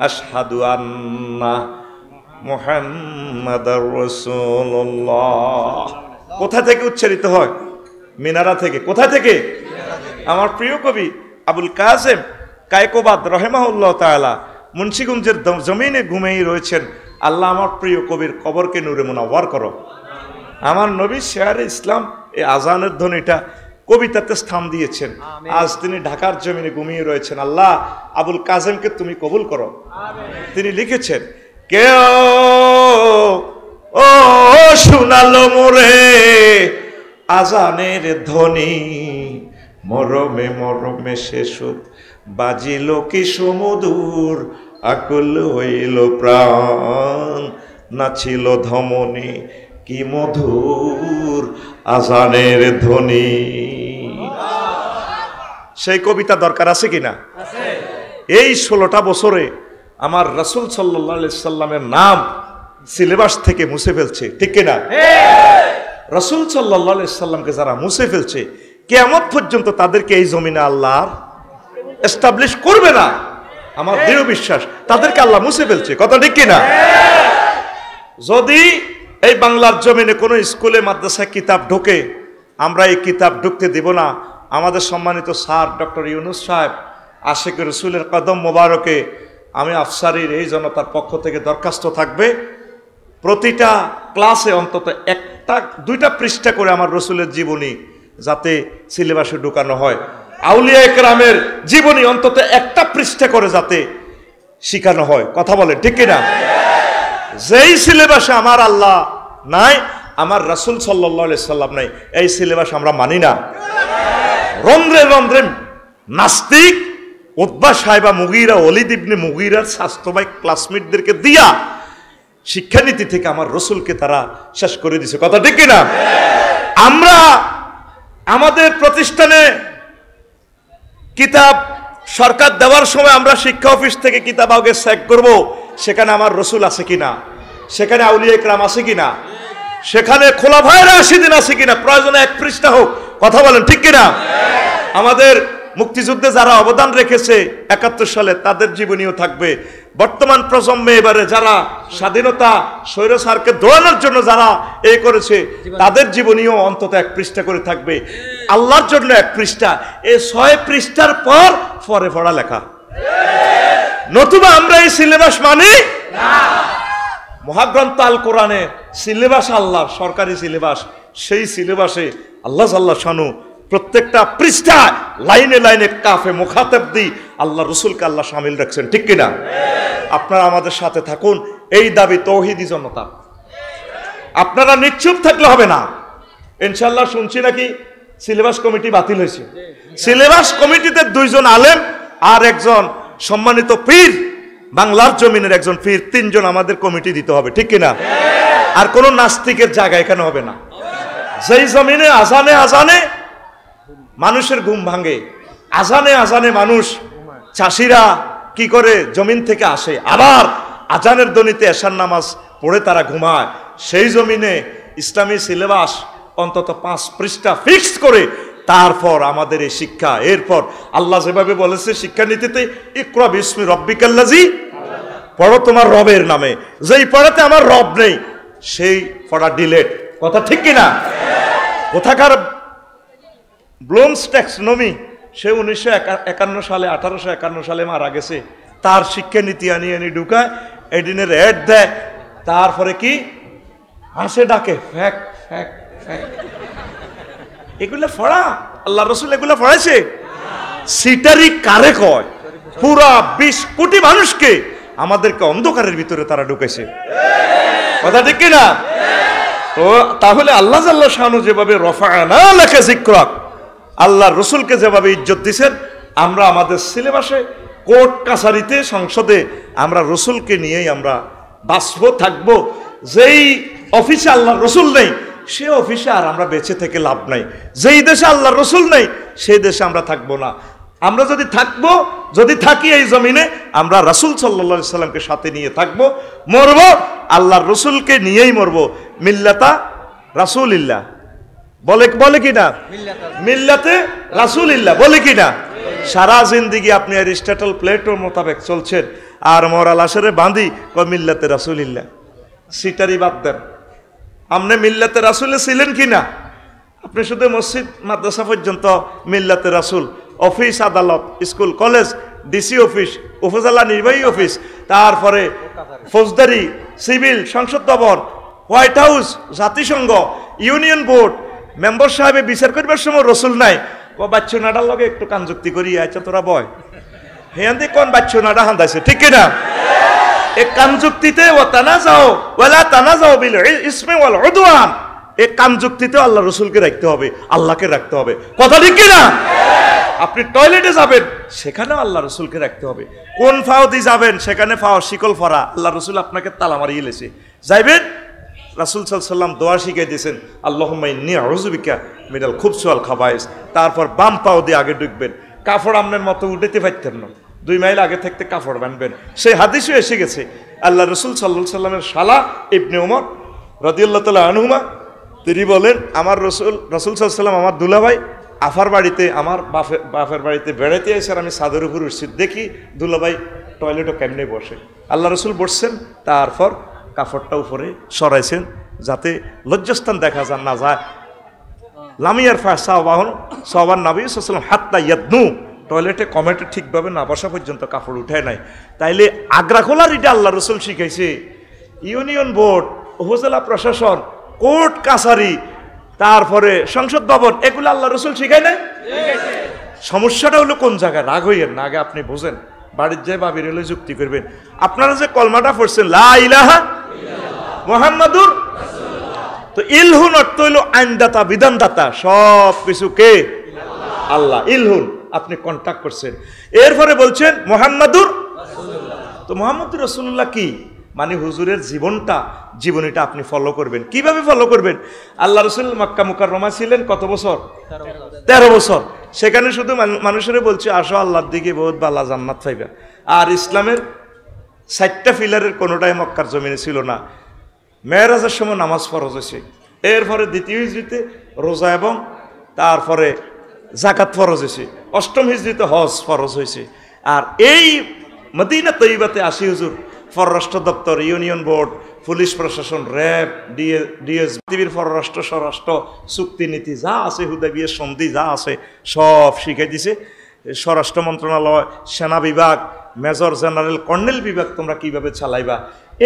A: আশহাদু আন্না মুহাম্মাদার রাসূলুল্লাহ। কোথা থেকে উচ্চারিত হয়? মিনারা থেকে। কোথা থেকে? আমার প্রিয় কবি আবুল কাসেম কায়কোবাদ রহেমাহুল্লাহ তাআলা মুন্সিগঞ্জের জমিনে ঘুমিয়ে রয়েছেন। আল্লাহ আমার প্রিয় কবির কবরকে নূরে মুনাওয়ার করো। আমার নবী শেয়ারে ইসলাম এই আজানের ধ্বনিটা কবিতাতে স্থান দিয়েছেন। আজ তিনি ঢাকার জমিনে ঘুমিয়ে রয়েছেন। আল্লাহ আবুল কাসেমকে তুমি কবুল করো। তিনি লিখেছেন, কেউ ও শোনালো মোরে আজানের ধ্বনি, মরমে মরমে শেষত বাজিল কি সমুদূর, আকুল হইল প্রাণ, নাছিল ধমনী কি মধুর আজানের ধ্বনি। সেই কবিতা দরকার আছে কিনা? এই 16টা বছরে আমার রাসূল সাল্লাল্লাহু আলাইহি সাল্লামের নাম সিলেবাস থেকে মুছে ফেলছে, ঠিক কিনা? রাসূল সাল্লাল্লাহু আলাইহি সাল্লামকে যারা মুছে ফেলছে, কিয়ামত পর্যন্ত তাদেরকে এই জমিনে আল্লাহ এস্টাবলিশ করবে না। আমার দৃঢ় বিশ্বাস তাদেরকে আল্লাহ মুছে ফেলছে। কথা ঠিক কিনা? যদি এই বাংলার জমিনে কোনো স্কুলে মাদ্রাসায় কিতাব ঢোকে, আমরা এই কিতাব ঢুকতে দেব না। আমাদের সম্মানিত স্যার ডক্টর ইউনুস সাহেব আশিক রসুলের কদম মোবারকে আমি আফসারির এই জনতার পক্ষ থেকে দরখাস্ত থাকবে, প্রতিটা ক্লাসে অন্তত 1-2টা পৃষ্ঠা করে আমার রসুলের জীবনী যাতে সিলেবাসে ঢুকানো হয়। আউলিয়া একরামের জীবনী অন্তত 1টা পৃষ্ঠা করে যাতে শিখানো হয়। কথা বলে ঠিক কিনা? যেই সিলেবাসে আমার আল্লাহ নাই, আমার রাসূল সাল্লাল্লাহু আলাইহি সাল্লাম নাই, এই সিলেবাস আমরা মানি না। রন্ধ্রে রন্ধ্রে নাস্তিক উতবা সাহেবা মুগীরা, ওলীদ ইবনে মুগীরার স্বাস্থ্যবাই ক্লাসমেটদেরকে দিয়া শিক্ষানীতি থেকে আমার রসুলকে তারা শেষ করে দিছে। কথা ঠিক কিনা? আমরা আমাদের প্রতিষ্ঠানে কিতাব সরকার দেওয়ার সময় আমরা শিক্ষা অফিস থেকে কিতাব আগে চেক করব, সেখানে আমার রসুল আছে কিনা, সেখানে আউলিয়া ইকরাম আছে কিনা, সেখানে খোলাফায়ে রাশিদিন আছে কিনা, প্রয়োজনে 1 পৃষ্ঠা হোক। কথা বলেন ঠিক কিনা? আমাদের মুক্তিযুদ্ধে যারা অবদান রেখেছে 71 সালে তাদের জীবনীও থাকবে। বর্তমান প্রজন্মে এবারে যারা স্বাধীনতা স্বৈরাচারকে দৌড়ানোর জন্য যারা এই করেছে তাদের জীবনীও অন্তত 1 পৃষ্ঠা করে থাকবে। আল্লাহর জন্য 1 পৃষ্ঠা, এই 6 পৃষ্ঠার পর পরে পড়া লেখা। নতুবা আমরা এই সিলেবাস মানি না। মহাগ্রন্থ আল কোরআনে সিলেবাস আল্লাহর সরকারি সিলেবাস, সেই সিলেবাসে আল্লাহ জাল্লা শানু প্রত্যেকটা পৃষ্ঠা লাইনে লাইনে কাফে মুখাতাব দি আল্লাহ রসুলকে আল্লাহ শামিল রাখছেন, ঠিক কিনা? আপনারা আমাদের সাথে থাকুন, এই দাবি তৌহিদি জনতা। আপনারা নিশ্চুপ থাকলে হবে না। ইনশাআল্লাহ শুনছি নাকি সিলেবাস কমিটি বাতিল হয়েছে। সিলেবাস কমিটিতে 2 জন আলেম আর একজন সম্মানিত পীর, বাংলার জমিনের একজন পীর, 3 জন আমাদের কমিটি দিতে হবে, ঠিক কিনা? আর কোন নাস্তিকের জায়গা এখানে হবে না। যেই জমিনে আজানে আজানে মানুষের ঘুম ভাঙে, আজানে আজানে মানুষ, চাষিরা, কি করে জমিন থেকে আসে, আবার আজানের ধ্বনিতে এশার নামাজ পড়ে তারা ঘুমায়। সেই জমিনে ইসলামী সিলেবাস অন্তত 5 পৃষ্ঠা ফিক্স করে তারপর আমাদের এই শিক্ষা। এরপর আল্লাহ যেভাবে বলেছে শিক্ষানীতিতে, ইকরা বিসমি রব্বিকাল্লাযী, পড়ো তোমার রবের নামে। যেই পড়াতে আমার রব নেই সেই পড়া ডিলেট। কথা ঠিক কিনা? কোথাকার ব্লুমস ট্যাক্সোনমি, সে 1951 সালে 1851 সালে মারা গেছে। তার শিক্ষানীতি আনি ঢুকায়, এদিনের অ্যাড দেয়, তারপরে কি হাসে ডাকে ফ্যাক ফ্যাক ফ্যাক। এগুলো পড়া আল্লাহ রসুল এগুলো পড়াইছে? সিটারি কারে কয়? পুরা 20 কোটি মানুষকে আমাদেরকে অন্ধকারের ভিতরে তারা ঢুকেছে। কথা ঠিক কিনা? তো তাহলে আল্লাহ জাল্লা শানু যেভাবে রফা'না লাকা যিকরাক, আল্লাহ রসুলকে যেভাবে ইজ্জত দিয়েছেন, আমরা আমাদের সিলেবাসে, কোর্ট কাছারিতে, সংসদে আমরা রসুলকে নিয়েই আমরা বাঁচব, থাকবো। যেই অফিসে আল্লাহ রসুল নেই সে অফিসে আর আমরা বেঁচে থেকে লাভ নাই। যেই দেশে আল্লাহ রসুল নেই সেই দেশে আমরা থাকবো না। আমরা যদি থাকি এই জমিনে, আমরা রাসূল সাল্লাল্লাহু আলাইহি সাল্লামকে সাথে নিয়ে থাকবো, মরবো আল্লাহর রসুলকে নিয়েই মরবো। মিল্লাতা রাসূলিল্লাহ বলে কি না? মিল্লাতে রাসূলিল্লাহ বলে কি না? সারা জিন্দিগি আপনি অ্যারিস্টটল প্লেটোর মোতাবেক চলছেন, আর মরাল আসরে বাঁধি মিল্লাতে রাসূলিল্লাহ। সিটারি বাদ দেন। আপনি মিল্লাতে রাসূলে ছিলেন কিনা? আপনি শুধু মসজিদ মাদ্রাসা পর্যন্ত মিল্লাতে রাসূল, অফিস আদালত স্কুল কলেজ ডিসি অফিস উপজেলা নির্বাহী অফিস, তারপরে ফৌজদারি সিভিল সংসদ ভবন হোয়াইট হাউস জাতিসংঘ ইউনিয়ন বোর্ড মেম্বার সাহেবে বিচার করবার সময় রসুল নাই। ও বাচ্চু নাডার লগে একটু কানযুক্তি করি, আচ্ছা তোরা বয় হেয়ান্দি কোন বাচ্চু নাডা হান্দাইছে, ঠিক কিনা? এক কানযুক্তিতে ও তানাজাও ওয়ালা তানাজাও বিল ইসমি ওয়াল উদওয়ান, এই কানযুক্তিতে আল্লাহ রসুলকে রাখতে হবে, আল্লাহকে রাখতে হবে। কথা ঠিক কিনা? আপনি টয়লেটে যাবেন সেখানে আল্লাহ রসুলকে রাখতে হবে। কোন ফাও দিয়ে যাবেন সেখানে ফাও শিকল ফরা, আল্লাহ রসুল আপনাকে তালা মারিয়ে লেছে। যাইবেন রাসূল সাল্লাল্লাহু আলাইহি ওয়াসাল্লাম দোয়া শিখিয়ে দিয়েছেন, আল্লাহুম্মা ইন্নী আউযু বিকা মিনাল খুবসি ওয়াল খাবাইস। তারপর বাম পাও দিয়ে আগে ঢুকবেন। কাপড় আপনার মতো উঠাতে পারতেন না, 2 মাইল আগে থাকতে কাপড় বানবেন। সেই হাদিসও এসে গেছে। আল্লাহ রসুল সাল্লাল্লাহু আলাইহি ওয়াসাল্লামের শালা ইবনে উমর রাদিয়াল্লাহু তাআলা আনহুমা, তিনি বলেন, আমার রাসূল সাল্লাল্লাহু আলাইহি ওয়াসাল্লাম আমার দুলাভাই আফার বাড়িতে, আমার বাপের বাড়িতে বেড়াতে এসে আমি ছাদের উপর উঠছি, দেখি দুলাভাই টয়লেটও কেমনে বসে। আল্লাহ রসুল বসছেন, তারপর কাপড়টা উপরে সরাইছেন যাতে লজ্জাস্থান দেখা না যায়। লামিয়ার ফা সাওবাহন সাওবান নবী সাল্লাল্লাহু আলাইহি ওয়াসাল্লাম হাত্তা ইয়াদনু, টয়লেটে কমেটে ঠিকভাবে না বসা পর্যন্ত কাপড় উঠায় নাই। তাইলে আগ্রা খোলার এটা আল্লাহ রসুল শিখাইছে। ইউনিয়ন বোর্ড, উপজেলা প্রশাসন, কোর্ট কাছারি, তারপরে সংসদ ভবন, এগুলো আল্লাহ রসুল শিখায় নাই? সমস্যাটা হলো কোন জায়গায়? রাগ হইয়েন না, আগে আপনি বোঝেন। বাড়ির যায় বাবির হলে যুক্তি করবেন। আপনারা যে কলমাটা পড়ছেন লা ইলাহা মুহাম্মাদুর রাসূলুল্লাহ, তো ইলহুন অর্থ হইল আইনদাতা, বিধানদাতা, সব কিছু কে? আল্লাহ। ইলহুন আপনি কন্টাক্ট করছেন। এরপরে বলছেন মুহাম্মাদুর রাসূলুল্লাহ। তো মুহাম্মাদুর রাসূলুল্লাহ কি? মানে হুজুরের জীবনীটা আপনি ফলো করবেন। কিভাবে ফলো করবেন? আল্লাহ রসুল মক্কা মুকাররমা ছিলেন কত বছর? 13 বছর। সেখানে শুধু মানুষের বলছে আসো আল্লাহর দিকে, বহুত বালা জান্নাত পাইবা। আর ইসলামের 4টা পিলারের কোনোটাই মক্কার জমিনে ছিল না। মেরাজের সময় নামাজ ফরজ হয়েছে, এরপরে দ্বিতীয় হিজরিতে রোজা এবং তারপরে যাকাত ফরজ হয়েছে, 8ম হিজরিতে হজ ফরজ হয়েছে। আর এই মদিনা তৈবাতে 80 হুজুর পররাষ্ট্র দপ্তর, ইউনিয়ন বোর্ড, পুলিশ প্রশাসন, র্যাব, ডিএস, পৃথিবীর পররাষ্ট্র স্বরাষ্ট্র চুক্তি নীতি যা আছে, হুদাইবিয়া সন্ধি যা আছে সব শিখাই দিছে। স্বরাষ্ট্র মন্ত্রণালয়, সেনা বিভাগ, মেজর জেনারেল, কর্নেল বিভাগ তোমরা কিভাবে চালাইবা,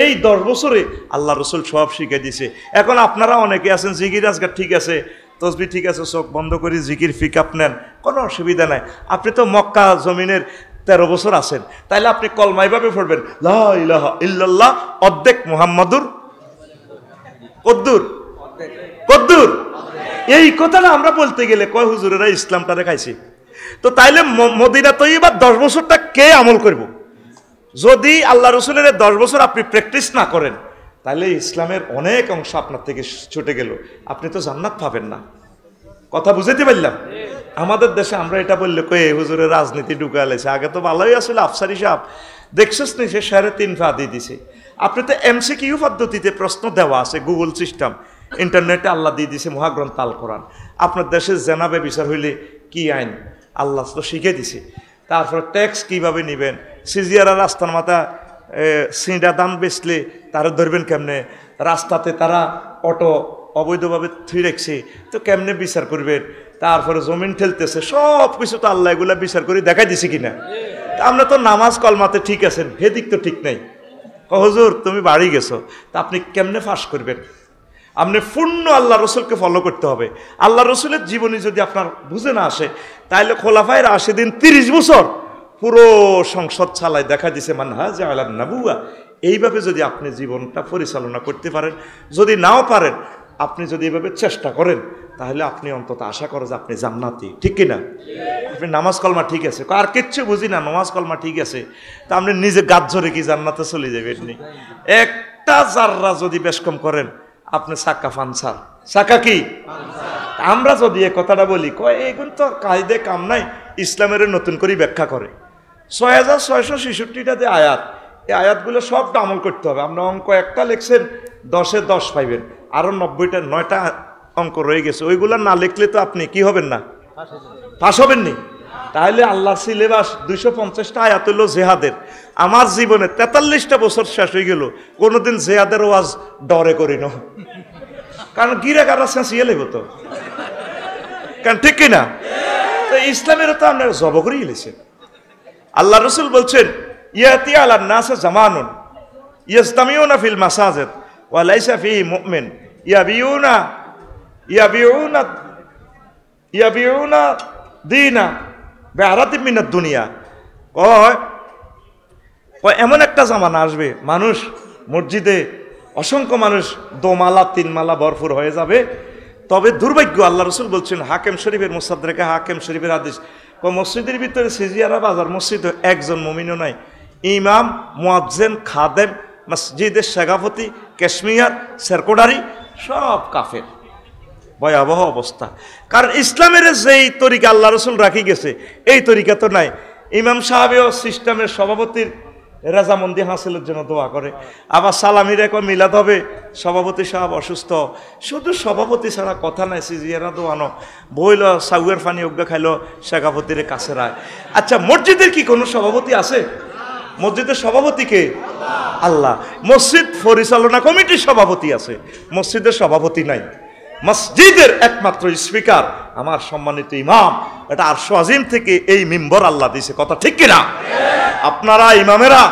A: এই 10 বছরে আল্লাহ রসুল সব শিখাই দিছে। এখন আপনারা অনেকে আছেন জিকির আজকাল ঠিক আছে, তসবি ঠিক আছে, চোখ বন্ধ করে জিকির পিক আপ নেন, কোনো অসুবিধা নাই। আপনি তো মক্কা জমিনের 13 বছর আছেন, তাইলে আপনি কলমা এভাবে পড়বেন, লা ইলাহা ইল্লাল্লাহ অর্ধেক মুহাম্মাদুর কদ্দুর। এই কথাটা আমরা বলতে গেলে কয় হুজুরেরা ইসলামটা দেখাইছে। তো তাইলে মদিনা তৈবা 10 বছরটা কে আমল করব? যদি আল্লাহ রসুলের 10 বছর আপনি প্র্যাকটিস না করেন, তাহলে ইসলামের অনেক অংশ আপনার থেকে ছুটে গেল, আপনি তো জান্নাত পাবেন না। কথা বুঝাইতে পারলাম? আমাদের দেশে আমরা এটা বললে কয়ে হুজুরের রাজনীতি ঢুকালেছে, আগে তো ভালোই আসলে আফসারি সাহেব দেখছিস নি, সে 3.5 ফা দিয়ে দিছে। আপনি তো MCQ পদ্ধতিতে প্রশ্ন দেওয়া আছে, গুগল সিস্টেম, ইন্টারনেটে আল্লাহ দিয়ে দিছে মহাগ্রন্থ আল কোরআন। আপনার দেশে জেনাবে বিচার হইলে কি আইন আল্লাহ তো শিখে দিছে। তারপরে ট্যাক্স কিভাবে নেবেন, সিজিয়ারা রাস্তার মাথা সিঁড়া দান বেচলে তারা ধরবেন কেমনে, রাস্তাতে তারা অটো অবৈধভাবে থুই রাখছে তো কেমনে বিচার করবেন, তারপরে জমিন ঠেলতেছে, সব কিছু তো আল্লাহ এগুলা বিচার করে দেখাই দিছে কিনা। আমরা তো নামাজ কলমাতে ঠিক আছেন, হেদিক তো ঠিক নাই। হুজুর তুমি বাড়ি গেছো, তা আপনি কেমনে ফাঁস করবেন? আপনি পূর্ণ আল্লাহ রসুলকে ফলো করতে হবে। আল্লাহ রসুলের জীবনী যদি আপনার বুঝে না আসে, তাহলে খোলাফায়ে রাশিদিন 30 বছর পুরো সংসদ চালায় দেখা দিছে মানহাজ আলা নবুয়া। এইভাবে যদি আপনি জীবনটা পরিচালনা করতে পারেন, যদি নাও পারেন, আপনি যদি এভাবে চেষ্টা করেন, তাহলে আপনি অন্তত আশা করেন যে আপনি জান্নাতি, ঠিক কিনা? আপনি নামাজ কলমা ঠিক আছে, আর কিচ্ছু বুঝি না, নামাজ কলমা ঠিক আছে, তা আপনি নিজে গাছ ধরে কি জান্নাতে চলে যাবেন নি? একটা জাররা যদি বেশ কম করেন, আপনি সাক্কা ফানসার, সাক্কা কি? আমরা যদি এ কথাটা বলি, কয় এখন তো কায়দে কাম নাই, ইসলামের নতুন করে ব্যাখ্যা করে 6666টা যে আয়াত, এই আয়াতগুলো সবটা আমল করতে হবে। আমরা অঙ্ক একটা লিখছেন 10-এ 10 পাইবেন, আরো 9টা অঙ্ক রয়ে গেছে, ওইগুলো না লিখলে তো আপনি কি হবেন না, পাস হবেন নি। তাহলে আল্লাহর সিলেবাস 250টা আয়াত হইল জেহাদের। আমার জীবনে 43টা বছর শেষ হয়ে গেল, কোনোদিন জেহাদের ওয়াজ ডরে করি না, কারণ গিরে কারা চেঁচিয়ে লেব তো, কারণ ঠিক কিনা? তো ইসলামের তো আপনারা জব করে গেলেছেন। আল্লাহ রসুল বলছেন ইয়াতি আলান নাসে জামানুন ইয়াজতামিউনা ফিল মাসাজিদ ওয়া লাইসা ফিহি মুমিন ইয়াবিউনা দিনা বিআরাতিন মিনাদ দুনিয়া। কয় এমন একটা জামানা আসবে, মানুষ মসজিদে অসংখ্য মানুষ 2 মালা 3 মালা ভরপুর হয়ে যাবে। তবে দুর্ভাগ্য, আল্লাহ রসুল বলছেন হাকিম শরীফের মুসাদ্দেকে, হাকিম শরীফের হাদিস, মসজিদের ভিতরে সিজিয়ারা বাজার মসজিদ একজন মুমিনও নাই, ইমাম, মুয়াজ্জিন, খাদেম, মসজিদের শেখাফতি, ক্যাশমিয়ার, সেরকোডারি সব কাফের। ভয়াবহ অবস্থা। কারণ ইসলামের যেই তরিকা আল্লাহ রসুল রাখি গেছে, এই তরিকা তো নাই। ইমাম সাহেবেও সিস্টেমের সভাপতির রাজামন্দি হাসিলের জন্য দোয়া করে, আবার সালামির এক মিলাদ হবে, সভাপতি সাহেব অসুস্থ, শুধু সভাপতি ছাড়া কথা নাই, সিজিয়ারা দোয়ানো বইল, সাউয়ের ফানি অজ্ঞা খাইলো, শেখাপতির কাছে রায়। আচ্ছা, মসজিদের কি কোনো সভাপতি আছে? মসজিদের সভাপতি কে? আল্লাহ। মসজিদ পরিচালনা কমিটির সভাপতি আছে, মসজিদের সভাপতি নাই। মসজিদের একমাত্র স্পিকার আমার সম্মানিত ইমাম, এটা আরশ আজিম থেকে এই মিম্বর আল্লাহ দিয়েছে, কথা ঠিক কিনা? আপনারা ইমামেরা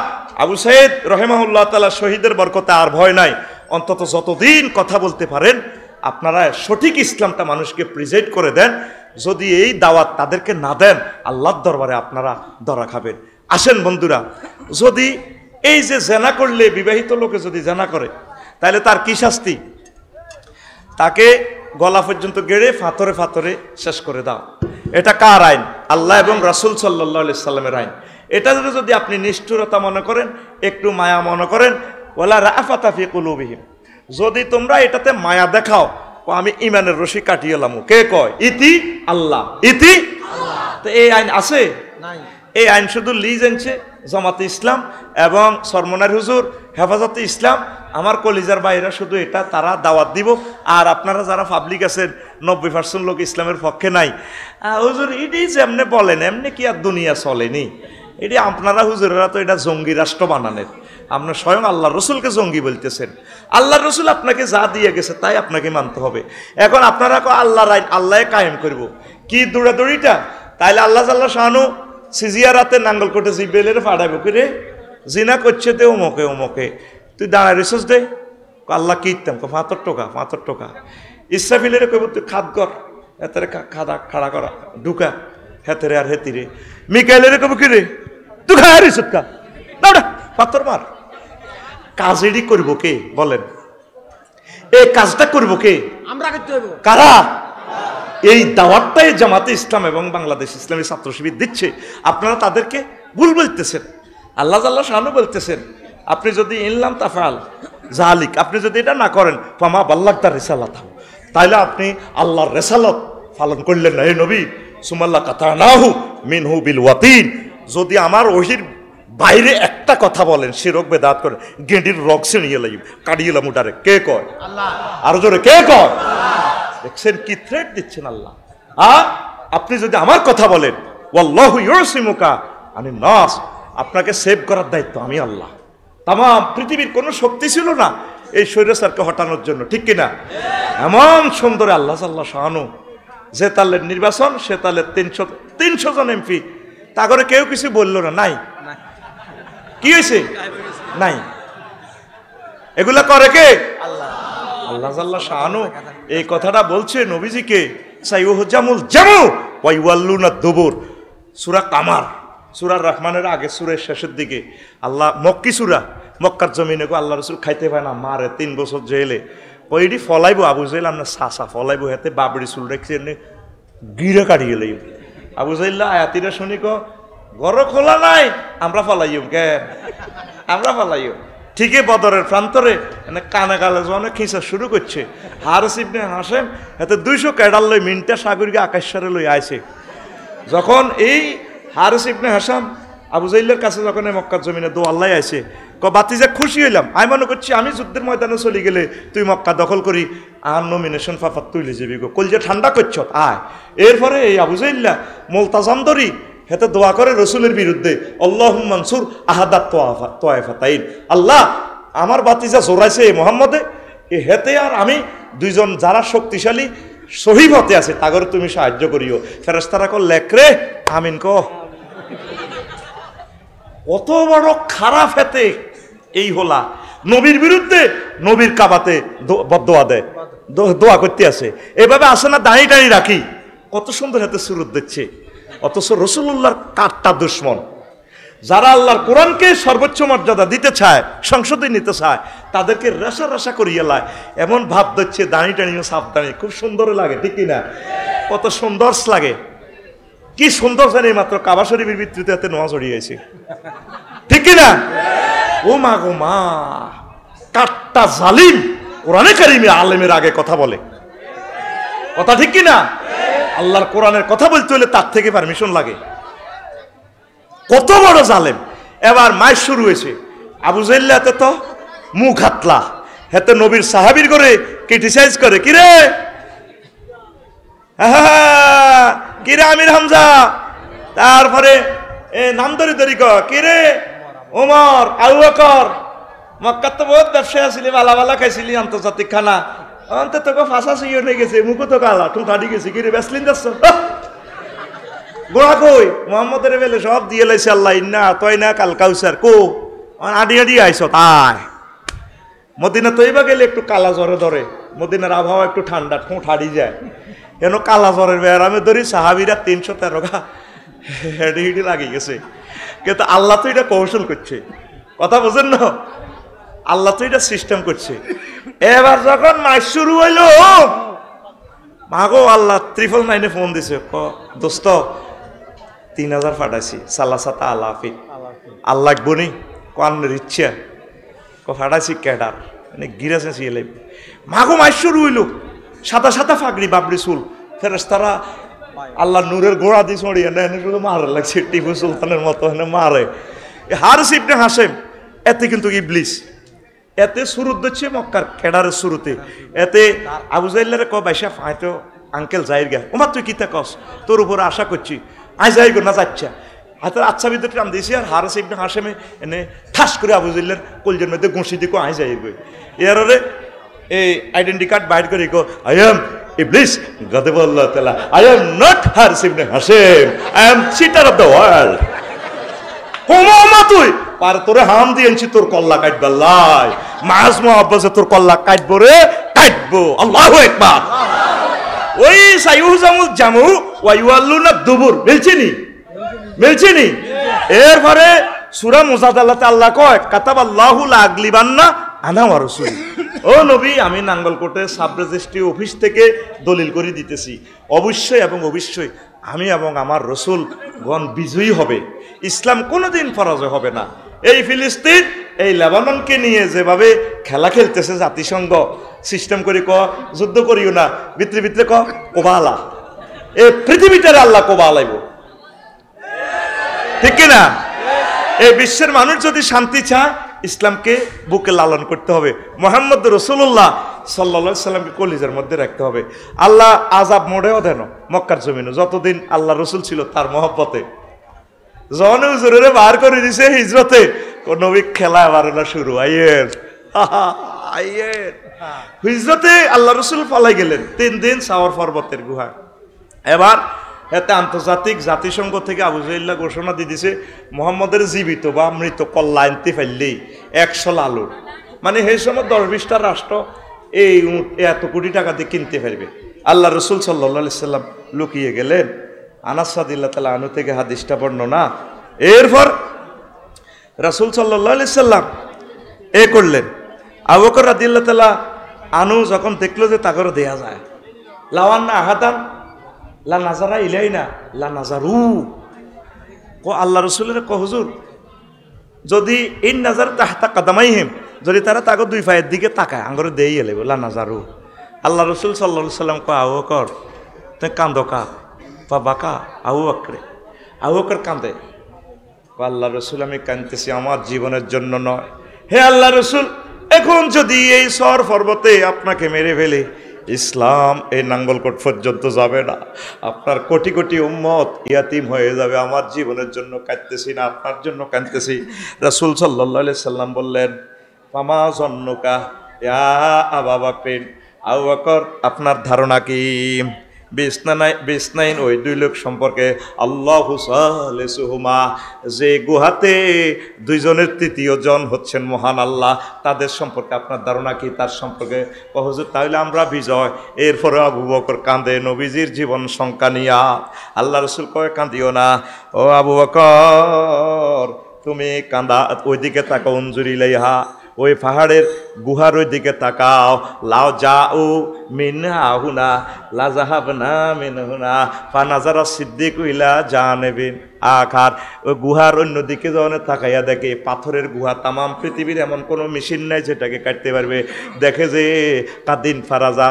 A: আবু সাইদ রহিমাহুল্লাহ তাআলা শহীদের বরকতে আর ভয় নাই, অন্তত যতদিন কথা বলতে পারেন আপনারা সঠিক ইসলামটা মানুষকে প্রেজেন্ট করে দেন। যদি এই দাওয়াত তাদেরকে না দেন, আল্লাহর দরবারে আপনারা ধরা খাবেন। আসেন বন্ধুরা, যদি এই যে জেনা করলে, বিবাহিত লোকে যদি জেনা করে, তাহলে তার কি শাস্তি? তাকে গলা পর্যন্ত গেড়ে ফাতরে ফাতরে শেষ করে দাও। এটা কার আইন? আল্লাহ এবং রাসূল সাল্লাল্লাহু আলাইহি সাল্লামের আইন। এটা যদি আপনি নিষ্ঠুরতা মনে করেন, একটু মায়া মনে করেন, ওয়ালা রাফাতা ফি কুলুবিহিম, যদি তোমরা এটাতে মায়া দেখাও, আমি ইমানের রশি কাটিয়ে এলাম, কে কয়? ইতি আল্লাহ, ইতি আল্লাহ। তো এই আইন আছে? নাই। এই আইন শুধু লিজ আনছে জামাতে ইসলাম এবং সরমনার হুজুর, হেফাজতে ইসলাম। আমার কলিজার বাইরা শুধু এটা তারা দাওয়াত দিব, আর আপনারা যারা পাবলিক আছেন 90% লোক ইসলামের পক্ষে নাই। হুজুর এটি যেমনি বলেন এমনি কি আর দুনিয়া চলেনি? এটি আপনারা হুজুরেরা তো এটা জঙ্গি রাষ্ট্র বানানের, আপনার স্বয়ং আল্লাহ রসুলকে জঙ্গি বলতেছেন। আল্লাহ রসুল আপনাকে যা দিয়ে গেছে তাই আপনাকে মানতে হবে। এখন আপনারা আল্লাহর আইন আল্লাহ কায়েম করব, কি দৌড়াদৌড়িটা? তাইলে আল্লাহ জাল্লাহ শানু সিজিয়ারাতে নাঙ্গল কোটে জিবেলের ফাড়াইব করে জিনা করছে তে ওমকে ওমকে, তুই দাঁড়ায় রেসস দে, আল্লাহ কি ইতাম 5 টাকা ইসরাফিলের কইব তুই খাদ কর, এতে খাদা খাড়া করা ঢুকা হেতেরে আর হেতিরে। মিকাইলের কইব কি রে তুই খায় রিসত কা না পাথর মার। কাজ এডি করব কে বলেন? এই কাজটা করব কে? আমরা করতে হইব। কারা? এই দাওয়াতটাই জামাতে ইসলাম এবং বাংলাদেশ ইসলামী ছাত্র শিবির দিচ্ছে, আপনারা তাদেরকে ভুল বলতেছেন। আল্লাহ জাল্লাহ শানু বলতেছেন, আপনি যদি ইনলাম তাফাল জালিক, আপনি যদি এটা না করেন, ফামা বাল্লাগতা রিসালাত, তাইলে আপনি আল্লাহর রিসালত পালন করলেন না। এই নবী সুমাল্লা কাতানাহু মিনহু বিল ওয়াতিন, যদি আমার ওহির বাইরে একটা কথা বলেন শিরক বেদাত করে গেঁডির রক ছিঁড়িয়ে লাইব কাটিয়ে লাম উঠারে। কে কয়? আল্লাহ। আরো জোরে কে কয়? দেখছেন কি থ্রেট দিচ্ছেন আল্লাহ। আপনি যদি আমার কথা বলেন ওয়াল্লাহু ইউসিমুকা আনিন নাস, আপনাকে সেভ করার দায়িত্ব আমি আল্লাহ। তাম পৃথিবীর কোনো শক্তি ছিল না এই স্বৈরাচারকে হটানোর জন্য, ঠিক কিনা? এমন সুন্দর আল্লাহ সাল্লাহ শাহানু, যে তালের নির্বাচন সে তালের 300 জন এমপি, তা করে কেউ কিছু বলল না। নাই কি হয়েছে? নাই। এগুলা করে কে? আল্লাহ সাল্লাহ শাহানু। এই কথাটা বলছে নবীজিকে, সাইয়ুহজামুল জামু ওয়া ইউয়াল্লুনা দুবুর, সূরা কামার, সূরার রহমানের আগে সূরার শেষের দিকে আল্লাহ মক্কি সূরা, মক্কার জমিনে গো আল্লাহ রাসূল খাইতে পায় না, মারে 3 বছর জেলে। ওইটি ফলাইবো আবু জাহেল, আমরা সাসা ফলাইবো, হাতে বাবরি চুল রেখে গিরে কাটিয়ে লইব। আবু জাহেল আয়াতিরা শুনি কো ঘর খোলা নাই, আমরা ফলাইম কে, আমরা ফলাইম। ঠিকই বদরের প্রান্তরে কানে কালে জনে খিঁচা শুরু করছে। হারিস ইবনে হাশেম হাতে 200 ক্যাডাল লই মিনটা সাগরকে আকাশরে লই আইছে। যখন এই হারিস ইবনে হাসাম আবু জাহেলের কাছে যখন মক্কার জমিনে দো আল্লাহ আইছে, বাতিজা খুশি হইলাম, আমি মনে করছি আমি যুদ্ধের ময়দানে চলে গেলে তুই মক্কা দখল করি আর নমিনেশন ফাফাত তুলে যাবি গো, কলজে ঠান্ডা করছ আয়। এরপরে এই আবু জাহেল্লা মোলতাজাম ধরি হেতে দোয়া করে রসুলের বিরুদ্ধে, আল্লাহুম্মা মানসুর আহাদাত তোয়াইফাতাইন, আল্লাহ আমার বাতিজা জোরাইছে এই মুহাম্মদে, এ হেতে আর আমি দুইজন যারা শক্তিশালী শহীদ হতে আছে তাগরে তুমি সাহায্য করিও। ফেরেশতারা কো লেখরে আমিন কো। কত বড় খারাপ হেতে এই হোলা নবীর বিরুদ্ধে, নবীর কাবাতে বদদোয়া দেয়, দোয়া করতে আছে। এভাবে আসে না দাঁড়িয়ে দাঁড়িয়ে রাখি, কত সুন্দর হাতে সুরত দিচ্ছে। অথচ রাসূলুল্লাহর কাটটা দুশ্মন, যারা আল্লাহর কোরআনকে সর্বোচ্চ মর্যাদা দিতে চায়, সংসদে নিতে চায়, তাদেরকে রেশা রেশা করিয়ে লায়, এমন ভাব দিচ্ছে দাঁড়িয়ে দাঁড়িয়ে সাবধানে, খুব সুন্দর লাগে, ঠিক কিনা? কত সুন্দর লাগে, কি সুন্দর জানি মাত্র কাবা শরীফের ভিতরে হাতে নোয়া জড়িয়েছে, ঠিক কিনা? ও মা গো মা, কাটটা জালিম কোরআনে কারিমে আলেমের আগে কথা বলে, কথা ঠিক কিনা? আল্লাহর কোরআনের কথা বলতে হলে তার থেকে পারমিশন লাগে। কত বড় জালেম। এবার মাই শুরু হয়েছে, আবু জাহেল হাতে তো মুখ হাতলা, হাতে নবীর সাহাবীর করে ক্রিটিসাইজ করে, কিরে কিরে আমির হামজা, তারপরে নাম ধরি ধরি কিরে ওমর, আবু বকর, মক্কার তো বহুত ব্যবসায়ী আসিলি, বালা বালা খাইছিলি আন্তর্জাতিক খানা, অন্ত তোকে ফাঁসা সিও নিয়ে গেছে, মুখও তো কালা, টুঁ ফাটি গেছে, কিরে বেসলিন যাচ্ছ গোড়া কই? মোহাম্মদের বেলে সব দিয়ে লাইছে আল্লাহ, ইন্না তয় না কাল কাউসার কো আডি আডি আইস তাই। মদিনা তৈবা গেলে একটু কালা জ্বরে ধরে, মদিনার আবহাওয়া একটু ঠান্ডা, ঠোঁট হাড়ি যায়, কেন কালা জ্বরের বেড়ামে ধরি সাহাবিরা 313 গা হেডি হিডি লাগিয়ে গেছে। কিন্তু আল্লাহ তো এটা কৌশল করছে, কথা বোঝেন না? আল্লাহ তো এটা সিস্টেম করছে। এবার যখন মাস শুরু হইল, মাগো আল্লাহ 999 ফোন দিছে, দোস্ত 3000 ফাটাইছি, সালাসাতা আলাফি, আল্লাহ বনি কানের ইচ্ছা ফাটাইছি ক্যাডার, মানে গিরাছে সিলে। মাগো মাস শুরু হইল, সাদা সাদা ফাগড়ি বাবরি চুল, ফেরেশতারা আল্লাহ নূরের গোড়া দিয়ে ছড়িয়ে না, শুধু মারে লাগছে টিপু সুলতানের মতো মারে। হারিস ইবনে হাশেম এতে কিন্তু ইবলিস, এতে শুরু দিচ্ছে মক্কার ক্যাডারের শুরুতে, এতে আবু জাহেলের ক বাইশা হয়তো আঙ্কেল যাইর গা, ওমা তুই কিতা কস, তোর উপরে আশা করছি, আই যাই গো না যাচ্ছা হাতের আচ্ছা ভিতরে নাম দিয়েছি। আর হারিস ইবনে হাশেমে এনে ঠাস করে আবু জাহেলের কলজের মধ্যে ঘুষি দিকো আই যাই গই। এরে এই আইডেন্টি কার্ড বাইর করে গো, আই এম ইবলিস গাদাবাল্লাহ তাআলা, আই এম নট হারিস ইবনে হাশেম, I am cheater of the world. হোমা তুই পার তোরে হাম দিয়েছি তোর কল্লা কাটবে, আল্লাহ মাস মুহাব্বতে তোর কল্লা কাটবো রে, কাটবো। আল্লাহু আকবার। ওই সাইয়ুহজামুল জামু ওয়া ইউয়াল্লুনা দুবুর মিলছে নি। এরপরে সূরা মুজাদালাতে আল্লাহ কয় কাতাবাল্লাহু লা আগলিবান্না আনা ওয়া রাসূলি। ও নবী, আমি নাঙ্গলকোটে সাব রেজিস্ট্রি অফিস থেকে দলিল করে দিতেছি, অবশ্যই এবং অবশ্যই আমি এবং আমার রসুল গণ বিজয়ী হবে, ইসলাম কোনোদিন পরাজয় হবে না। এই ফিলিস্তিন, এই লেবাননকে নিয়ে যেভাবে খেলা খেলতেছে জাতিসংঘ, সিস্টেম করে ক যুদ্ধ করিও না, ভিতরে ভিতরে ক ওবালা এই পৃথিবীটারে আল্লাহ কোবা লাইব, ঠিক কিনা? এই বিশ্বের মানুষ যদি শান্তি চায়, ইসলামকে বুকে লালন করতে হবে, মুহাম্মদ রাসূলুল্লাহ সাল্লাল্লাহু আলাইহি সাল্লামকে কলিজার মধ্যে রাখতে হবে। আল্লাহ আযাব মোড়েও দেন মক্কার জমিনে, যতদিন আল্লাহ রসুল ছিল তার মহব্বতে। জন হুজুরের বার করে দিছে হিজরতে, নবী খেলা বারোলা শুরু, আইয়ের আইয়ের হিজরতে আল্লাহ রসুল পালাই গেলেন 3 দিন সাওয়ার পর্বতের গুহায়। এবার এতে আন্তর্জাতিক জাতিসংঘ থেকে আবু জাহিল্লা ঘোষণা দিয়ে দিছে, মোহাম্মদের জীবিত বা মৃত কল্লা আনতে পারলেই 100 লালু, মানে সেই সময় 10-20টা রাষ্ট্র এই এত কোটি টাকা দিয়ে কিনতে পারবে। আল্লাহ রসুল সাল্লাল্লাহু আলাইহি সাল্লাম লুকিয়ে গেলেন। আনাস রাদিয়াল্লাহু তাআলা আনহু থেকে হাদিসটা বর্ণনা। এরপর রাসূল সাল্লাল্লাহু আলাইহি সাল্লাম এ করলেন, আবু বকর রাদিয়াল্লাহু তাআলা আনহু যখন দেখলো যে তাগর দেয়া যায়, লাওয়ান্না আহাদান লা নাজারা ইলাইনা লা নাজারু, আল্লাহ রসুলের হুজুর যদি ইন নাজার তাহতা কাদামাইহিম, যদি তারা তাকে 2 পায়ের দিকে তাকায় আঙ্গরে দেই এলে লা নাজারু। আল্লাহ রসুল সাল্লাল্লাহু আলাইহি সাল্লাম কয়, আবু বকর তুই কান্দো কা? বা বাকা আবু বকরে, আবু বকর কান্দে। আল্লাহ রসুল আমি কাঁদতেছি আমার জীবনের জন্য নয়, হে আল্লাহ রসুল এখন যদি এই সর পর্বতে আপনাকে মেরে ফেলে, ইসলাম এই নাঙ্গলকোট পর্যন্ত যাবে না, আপনার কোটি কোটি উম্মত ইয়াতিম হয়ে যাবে, আমার জীবনের জন্য কাঁদতেছি না, আপনার জন্য কাঁদতেছি। রাসূল সাল্লাল্লাহু আলাইহি সাল্লাম বললেন, ফামা জন্নুকা ইয়া আবু বকর, আবু বকর আপনার ধারণা কি? বিসনাইন ওই 2 লোক সম্পর্কে, আল্লাহু সালিসুহুমা, যে গুহাতে 2 জনের 3য় জন হচ্ছেন মহান আল্লাহ, তাদের সম্পর্কে আপনার ধারণা কি? তার সম্পর্কে হুজুর তাহলে আমরা বিজয়। এরপরে আবু বকর কাঁদে নবীজির জীবন সংখ্যা নিয়া। আল্লাহ রসুল কয় কাঁদিও না ও আবু বকর, তুমি কাঁদা ওইদিকে তাকাও, উনজুরি লাইহা, ওই পাহাড়ের গুহার ওই দিকে তাকাও, লাও যাও মিনহুনা লা যাহাবনা মিনহুনা ফানাজারা সিদ্দিক ইলা জানিবিন আখার। ওই গুহার অন্যদিকে যখন তাকাইয়া দেখে পাথরের গুহা, তামাম পৃথিবীর এমন কোনো মেশিন নাই যেটাকে কাটতে পারবে। দেখে যে কাদিন ফারাজা,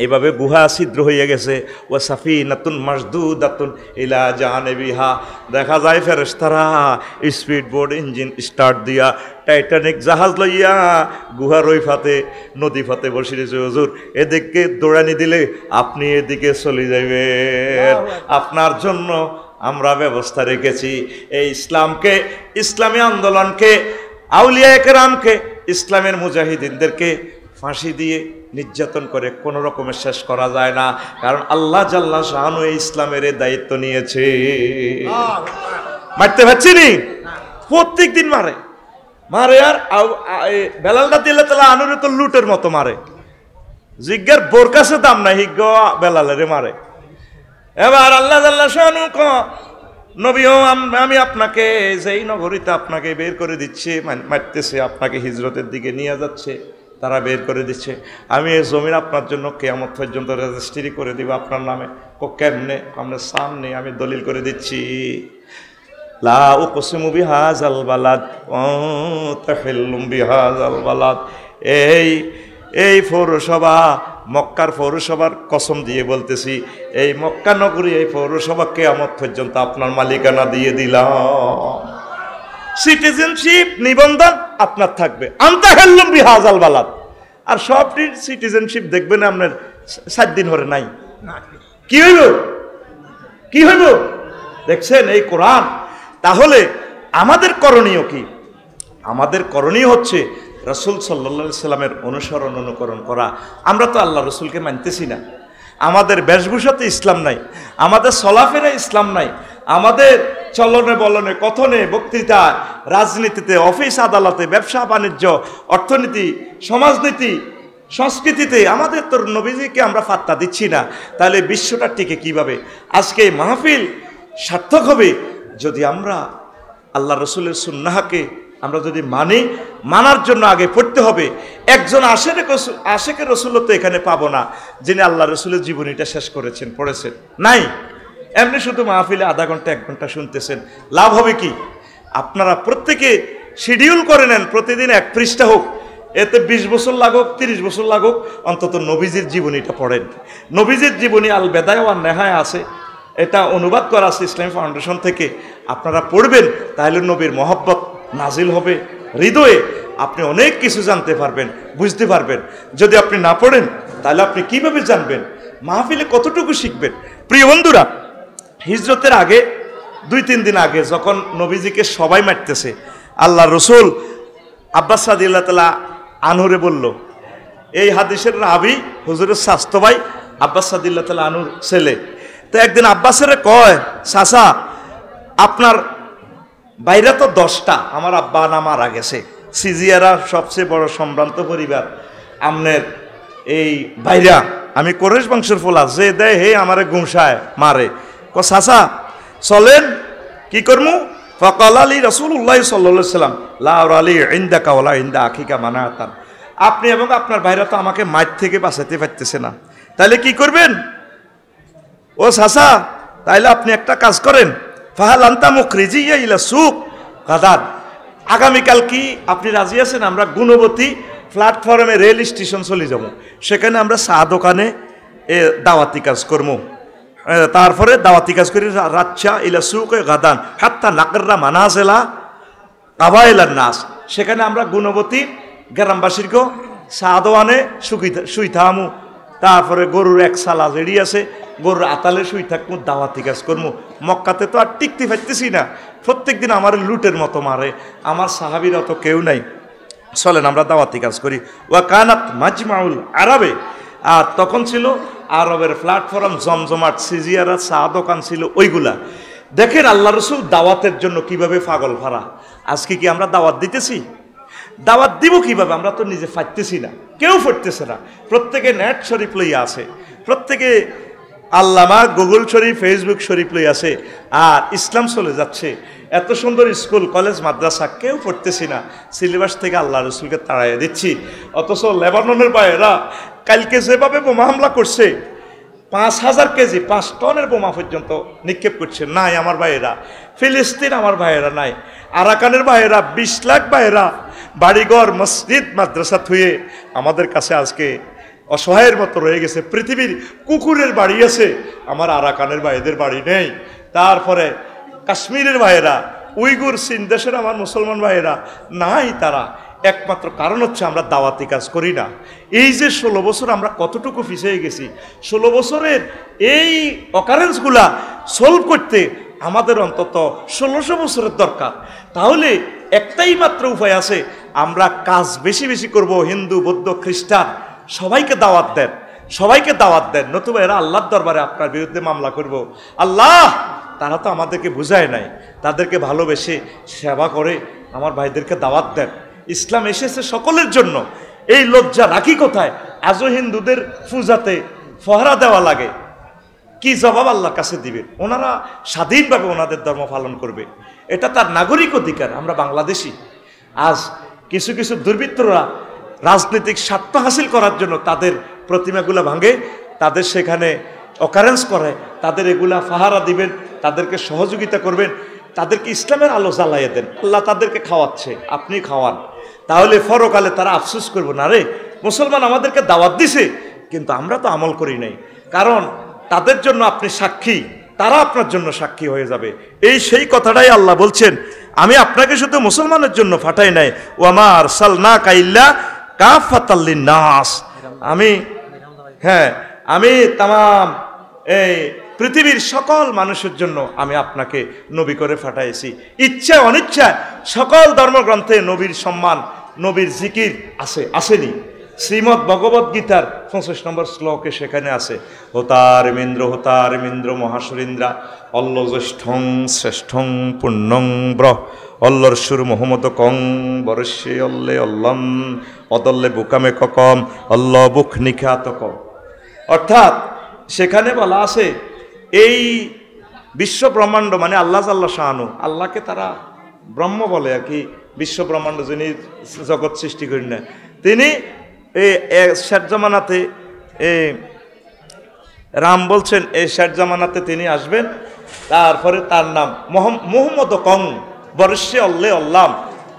A: এইভাবে গুহা ছিদ্র হয়ে গেছে। ও সাফিনাতুন মাসদুদাতুন ইলা জানিবিহা, দেখা যায় ফেরেশতারা স্পিড বোট ইঞ্জিন স্টার্ট দিয়া টাইটানিক জাহাজ লইয়া গুহার ওই ফাতে নদী ফাতে বসে রয়েছে। হুজুর এদিকে দৌড়ানি দিলে আপনি এদিকে চলে যাবেন, আপনার জন্য আমরা ব্যবস্থা রেখেছি। এই ইসলামকে, ইসলামী আন্দোলনকে, আউলিয়া কেরামকে, ইসলামের মুজাহিদিনদেরকে ফাঁসি দিয়ে নির্যাতন করে কোনো রকমের শেষ করা যায় না, কারণ আল্লাহ জাল্লা শাআনু এই ইসলামের দায়িত্ব নিয়েছে। মারতে পারছি নি, প্রত্যেক দিন মারে মারে। আর বেলাল রাদিয়াল্লাহু তাআলা আনহু তো লুটের মতো মারে, জিজ্ঞার বোর কাছে দাম নাই, হিজ্ঞ বেলালের মারে। এবার আল্লাহ জাল্লা শাআনু নবীও আমি আপনাকে যেই নগরীতে আপনাকে বের করে দিচ্ছে, মারতেছে, আপনাকে হিজরতের দিকে নিয়ে যাচ্ছে, তারা বের করে দিচ্ছে, আমি এই জমিন আপনার জন্য কিয়ামত পর্যন্ত রেজিস্ট্রি করে দিব আপনার নামে। কেমনে? আপনার সামনে আমি দলিল করে দিচ্ছি। লা উকসিমু বিহাযাল বালাদ ওয়া তাহিল্লুম বিহাযাল বালাদ, এই পৌরসভা, মক্কার পৌরসভার কসম দিয়ে বলতেছি, এই মক্কা নগরী, এই পৌরসভা কিয়ামত পর্যন্ত আপনার মালিকানা দিয়ে দিলাম। সিটিজেনশিপ নিবন্ধন আপনার থাকবে, আনতাহাল্লুম বিহাযাল বালাদ। আর সব সিটিজেনশিপ দেখবেন আপনার 7 দিন ধরে নাই, কি হইব? কি হইব? দেখছেন এই কোরআন। তাহলে আমাদের করণীয় কি? আমাদের করণীয় হচ্ছে রাসূল সাল্লাল্লাহু আলাইহি সাল্লামের অনুসরণ অনুকরণ করা। আমরা তো আল্লাহ রসুলকে মানতেছি না, আমাদের বেশভূষাতে ইসলাম নাই, আমাদের চলাফেরা ইসলাম নাই, আমাদের চলনে বলনে কথনে বক্তৃতা রাজনীতিতে অফিস আদালতে ব্যবসা বাণিজ্য অর্থনীতি সমাজনীতি সংস্কৃতিতে আমাদের তো নবীজিকে আমরা পাত্তা দিচ্ছি না। তাহলে বিশ্বটা টিকে কিভাবে? আজকে এই মাহফিল সার্থক হবে যদি আমরা আল্লাহ রসুলের সুন্নাহকে আমরা যদি মানি। মানার জন্য আগে পড়তে হবে। একজন আশেকের রসুল তো এখানে পাবো না যিনি আল্লাহ রসুলের জীবনীটা শেষ করেছেন, পড়েছেন, নাই। এমনি শুধু মাহফিলে আধা ঘন্টা 1 ঘন্টা শুনতেছেন, লাভ হবে কি? আপনারা প্রত্যেকে শিডিউল করে নেন, প্রতিদিন 1 পৃষ্ঠা হোক, এতে 20 বছর লাগুক 30 বছর লাগুক, অন্তত নবীজির জীবনীটা পড়েন। নবীজির জীবনী আল বেদায়া ওয়ান নেহায়া আছে, এটা অনুবাদ করা আছে ইসলামী ফাউন্ডেশন থেকে। আপনারা পড়বেন, তাহলে নবীর মহব্বত নাজিল হবে হৃদয়ে, আপনি অনেক কিছু জানতে পারবেন, বুঝতে পারবেন। যদি আপনি না পড়েন তাহলে আপনি কিভাবে জানবেন? মাহফিলে কতটুকু শিখবেন? প্রিয় বন্ধুরা, হিজরতের আগে 2-3 দিন আগে যখন নবীজিকে সবাই মারতেছে, আল্লাহ রসুল আব্বাস রাদিয়াল্লাহু তাআলা আনহুরে বলল, এই হাদিসের রাবি হুজুরের স্বাস্থ্য ভাই আব্বাস রাদিয়াল্লাহু তাআলা আনহুর ছেলে। তো একদিন আব্বাসের কয়, চাচা আপনার বাইরে তো 10টা, আমার আব্বা না মারা গেছে, সিজিয়ারা সবচেয়ে বড় সম্ভ্রান্ত পরিবার, আমনের এই বাইরা, আমি কোরেশ বংশের ফোলা, যে দেয় হে আমারে গুমসায় মারে। চাচা চলেন কি করমু? ফকাল আলী রাসূলুল্লাহ সাল্লাল্লাহু আলাইহি ওয়াসাল্লাম লা আলী ইনদাকা ওয়ালা ইনদা আখিকা মানাতান, আপনি এবং আপনার ভাইরা তো আমাকে মার থেকে বাঁচাতে পারতেছে না, তাহলে কি করবেন? ও চাচা, তাইলে আপনি একটা কাজ করেন, ফাহাল আনতা মুখরিজিয়া ইলা সুক গাদান, আগামীকাল কি আপনি রাজি আছেন? আমরা গুণবতী প্ল্যাটফর্মে রেল স্টেশন চলে যাব, সেখানে আমরা চা দোকানে দাওয়াতি কাজ করবো, তারপরে দাওয়াতি কাজ করি রাচ্চা ইলা সুক গাদান হাত্তা নাকররা মানাজেলা কাবাইলার নাস, সেখানে আমরা গুণবতী গ্রামবাসীরকেও চা দোয়ানে শুই থামু, তারপরে গরুর এক সালা জেড়ি আছে, গরুর আতালে শুই থাকবো, দাওয়াতি কাজ করবো। মক্কাতে তো আর টিকতে পারতেছি না, প্রত্যেক দিন আমার লুটের মতো মারে, আমার সাহাবীরা তো কেউ নাই, চলেন আমরা দাওয়াতি কাজ করি। ওয়া কানাত মাজমাউল আরবে, আর তখন ছিল আরবের প্ল্যাটফর্ম, জমজমাট, সিজিয়ারা, চা দোকান ছিল ওইগুলা। দেখেন আল্লাহ রসুল দাওয়াতের জন্য কিভাবে পাগল ফারা। আজকে কি আমরা দাওয়াত দিতেছি? দাওয়াত দিব কিভাবে? আমরা তো নিজে ফাটতেছি না, কেউ ফুটতেছে না, প্রত্যেকে নেট শরীফ লইয়া আছে, প্রত্যেকে আল্লামা গুগল শরীফ, ফেসবুক শরীফ লই আছে, আর ইসলাম চলে যাচ্ছে। এত সুন্দর স্কুল কলেজ মাদ্রাসা কেউ পড়তেছি না, সিলেবাস থেকে আল্লাহ রসুলকে তাড়াইয়া দিচ্ছি। অথচ লেবাননের ভাইয়েরা কালকে যেভাবে বোমা হামলা করছে, 5000 কেজি 5 টনের বোমা পর্যন্ত নিক্ষেপ করছে, নাই আমার ভাইয়েরা। ফিলিস্তিন আমার ভাইয়েরা নাই, আরাকানের ভাইয়েরা, 20 লাখ ভাইয়েরা বাড়িঘর মসজিদ মাদ্রাসা থুয়ে আমাদের কাছে আজকে অসহায়ের মতো রয়ে গেছে। পৃথিবীর কুকুরের বাড়ি আছে, আমার আরাকানের ভাইদের বাড়ি নেই। তারপরে কাশ্মীরের ভাইয়েরা, উইগুর চীন দেশের আমার মুসলমান ভাইয়েরা নাই, তারা একমাত্র কারণ হচ্ছে আমরা দাওয়াতি কাজ করি না। এই যে 16 বছর আমরা কতটুকু পিছিয়ে গেছি, 16 বছরের এই অকারেন্সগুলা সলভ করতে আমাদের অন্তত 1600 বছরের দরকার। তাহলে একটাই মাত্র উপায় আছে, আমরা কাজ বেশি বেশি করব। হিন্দু, বৌদ্ধ, খ্রিস্টান সবাইকে দাওয়াত দেন, সবাইকে দাওয়াত দেন, নতুবা এরা আল্লাহর দরবারে আপনার বিরুদ্ধে মামলা করব। আল্লাহ তারা তো আমাদেরকে বুঝায় নাই, তাদেরকে ভালোবেসে সেবা করে আমার ভাইদেরকে দাওয়াত দেন। ইসলাম এসেছে সকলের জন্য, এই লজ্জা রাখি কোথায়? আজও হিন্দুদের পূজাতে ফহরা দেওয়া লাগে, কি জবাব আল্লাহর কাছে দিবেন? ওনারা স্বাধীনভাবে ওনাদের ধর্ম পালন করবে, এটা তার নাগরিক অধিকার। আমরা বাংলাদেশি। আজ কিছু কিছু দুর্বৃত্তরা রাজনৈতিক স্বার্থ হাসিল করার জন্য তাদের প্রতিমাগুলা ভাঙে, তাদের সেখানে অকারেন্স করে, তাদের এগুলা ফাহারা দিবেন, তাদেরকে সহযোগিতা করবেন, তাদেরকে ইসলামের আলো জ্বালাইয়ে দেন। আল্লাহ তাদেরকে খাওয়াচ্ছে, আপনি খাওয়ান, তাহলে পরকালে তারা আফসোস করবো না, রে মুসলমান আমাদেরকে দাওয়াত দিছে কিন্তু আমরা তো আমল করি নাই। কারণ তাদের জন্য আপনি সাক্ষী, তারা আপনার জন্য সাক্ষী হয়ে যাবে। এই সেই কথাটাই আল্লাহ বলছেন, আমি আপনাকে শুধু মুসলমানের জন্য পাঠাই নাই, ওয়ামা আরসালনাকা ইল্লা কাফাতাল লিন্নাস, আমি তামাম এই পৃথিবীর সকল মানুষের জন্য আমি আপনাকে নবী করে পাঠাইছি। ইচ্ছা অনিচ্ছা সকল ধর্মগ্রন্থে নবীর সম্মান, নবীর জিকির আসেনি। শ্রীমদ্ ভগবদ গীতার 25 নম্বর শ্লোকে সেখানে আছে, হোতার মিন্দ্র মহাসুরিন্দ্রা অল্ল জ্যেষ্ঠং শ্রেষ্ঠং পুণ্যং ব্র অল্লর সুর মোহাম্মদ কং বরস্যে অল্লে অল্লম অদল্লে বুকামে ককম অল্ল বুক নিখ্যাত কম। অর্থাৎ সেখানে বলা আছে এই বিশ্ব ব্রহ্মাণ্ড মানে আল্লাহ শাহানু, আল্লাহকে তারা ব্রহ্ম বলে আর কি, বিশ্ব ব্রহ্মাণ্ড যিনি জগৎ সৃষ্টি করেন না, তিনি এই শেষ জামানাতে রাম বলছেন এই শেষ জামানাতে তিনি আসবেন। তারপরে তার নাম মোহাম্মদ কং বরস্যে অল্লে অল্লাম,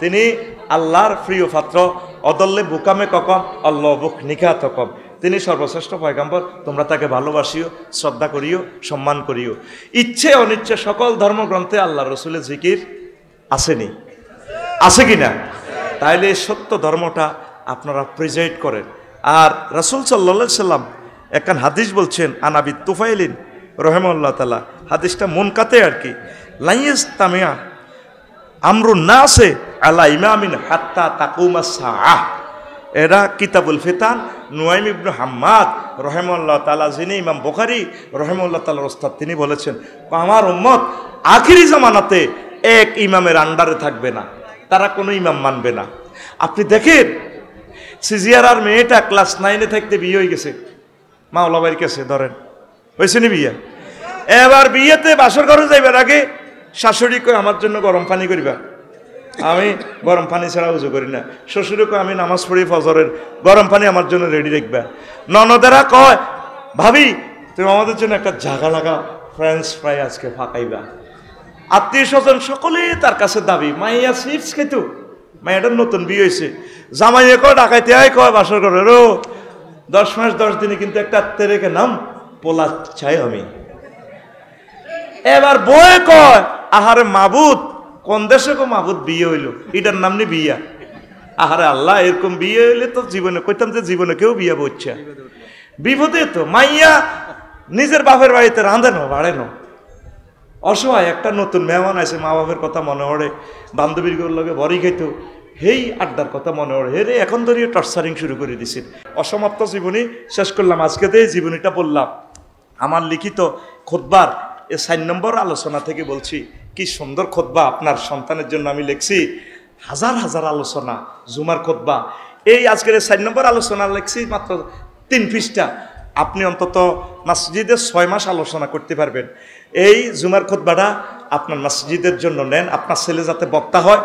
A: তিনি আল্লাহর প্রিয় পাত্র অদল্লে বুকামে ককম আল্লাহ বুক নিকাত কম। তিনি সর্বশ্রেষ্ঠ পয়গম্বর, তোমরা তাকে ভালোবাসিও, শ্রদ্ধা করিও, সম্মান করিও। ইচ্ছে অনিচ্ছে সকল ধর্মগ্রন্থে আল্লাহ রসুলের জিকির আসেনি, আছে কিনা? তাইলে সত্য ধর্মটা আপনারা প্রিজাইড করেন। আর রাসূল সাল্লাল্লাহু আলাইহি সাল্লাম একখান হাদিস বলছেন, আনাবি তুফাইলিন রহিমাহুল্লাহ তাআলা, হাদিসটা মুনকাতে আর কি, লাইয়াস্তামিয়া আমরুন নাসে আলা ইমামিন হাত্তা তাকুমাস সাআহ। এরা কিতাবুল ফিতান নুয়াইম ইবনে হাম্মাদ রহিমাহুল্লাহ তাআলা, যিনি ইমাম বুখারী রহিমাহুল্লাহ তাআলার ওস্তাদ, তিনি বলেছেন আমার উম্মত আখিরি জামানাতে এক ইমামের আন্ডারে থাকবে না, তারা কোনো ইমাম মানবে না। আপনি দেখেন সিজিয়ার মেয়েটা ক্লাস 9-এ থাকতে বিয়ে হয়ে গেছে মাওলা ভাইয়ের কাছে, ধরেন হয়েছে নি বিয়ে। এবার বিয়েতে বাসর ঘরে যাইবার আগে শাশুড়ি কয় আমার জন্য গরম পানি করিবা, আমি গরম পানি ছাড়া উজু করি না। শ্বশুরে কয় আমি নামাজ পড়ি ফজরের, গরম পানি আমার জন্য রেডি রাখবা। ননদেরা কয় ভাবি তুমি আমাদের জন্য একটা জায়গা লাগা, ফ্রেঞ্চ ফ্রাই আজকে ফাঁকাইবা। আত্মীয় স্বজন সকলেই তার কাছে দাবি, মাইয়া চিপস খেত, মাইয়াটার নতুন বিয়ে হয়েছে, জামাইয়ে কয় ডাকাইতে আয়, কয় বাসর ঘরে রো 10 মাস 10 দিনে কিন্তু একটা আত্মীয় রেখে নাম পোলা চাই আমি। এবার বয়ে কয় আহারে মাবুদ, কোন দেশে কো মাবুদ বিয়ে হইলো, এটার নাম নি বিয়া। আহারে আল্লাহ, এরকম বিয়ে হইলে তো জীবনে কইতাম যে জীবনে কেউ বিয়া বলছে বিপদে। তো মাইয়া নিজের বাপের বাড়িতে রাঁধে না, বাড়ে না, অসহায় একটা নতুন মেহমান আছে, মা বাপের কথা মনে পড়ে, বান্ধবীর লগে বড়ি খাইতো, হেই আড্ডার কথা মনে পড়ে, হেরে এখন ধরিয়ে টর্চারিং শুরু করে দিছে। অসমাপ্ত জীবনী শেষ করলাম, আজকে তো এই জীবনীটা বললাম। আমার লিখিত খুতবার 4 নম্বর আলোচনা থেকে বলছি, কি সুন্দর খুতবা আপনার সন্তানের জন্য আমি লিখছি, হাজার হাজার আলোচনা জুমার খুতবা। এই আজকের 4 নম্বর আলোচনা লিখছি মাত্র 3 পৃষ্ঠা। আপনি অন্তত মসজিদে 6 মাস আলোচনা করতে পারবেন। এই জুমার খুতবাটা আপনার মসজিদের জন্য নেন, আপনার ছেলে যাতে বক্তা হয়।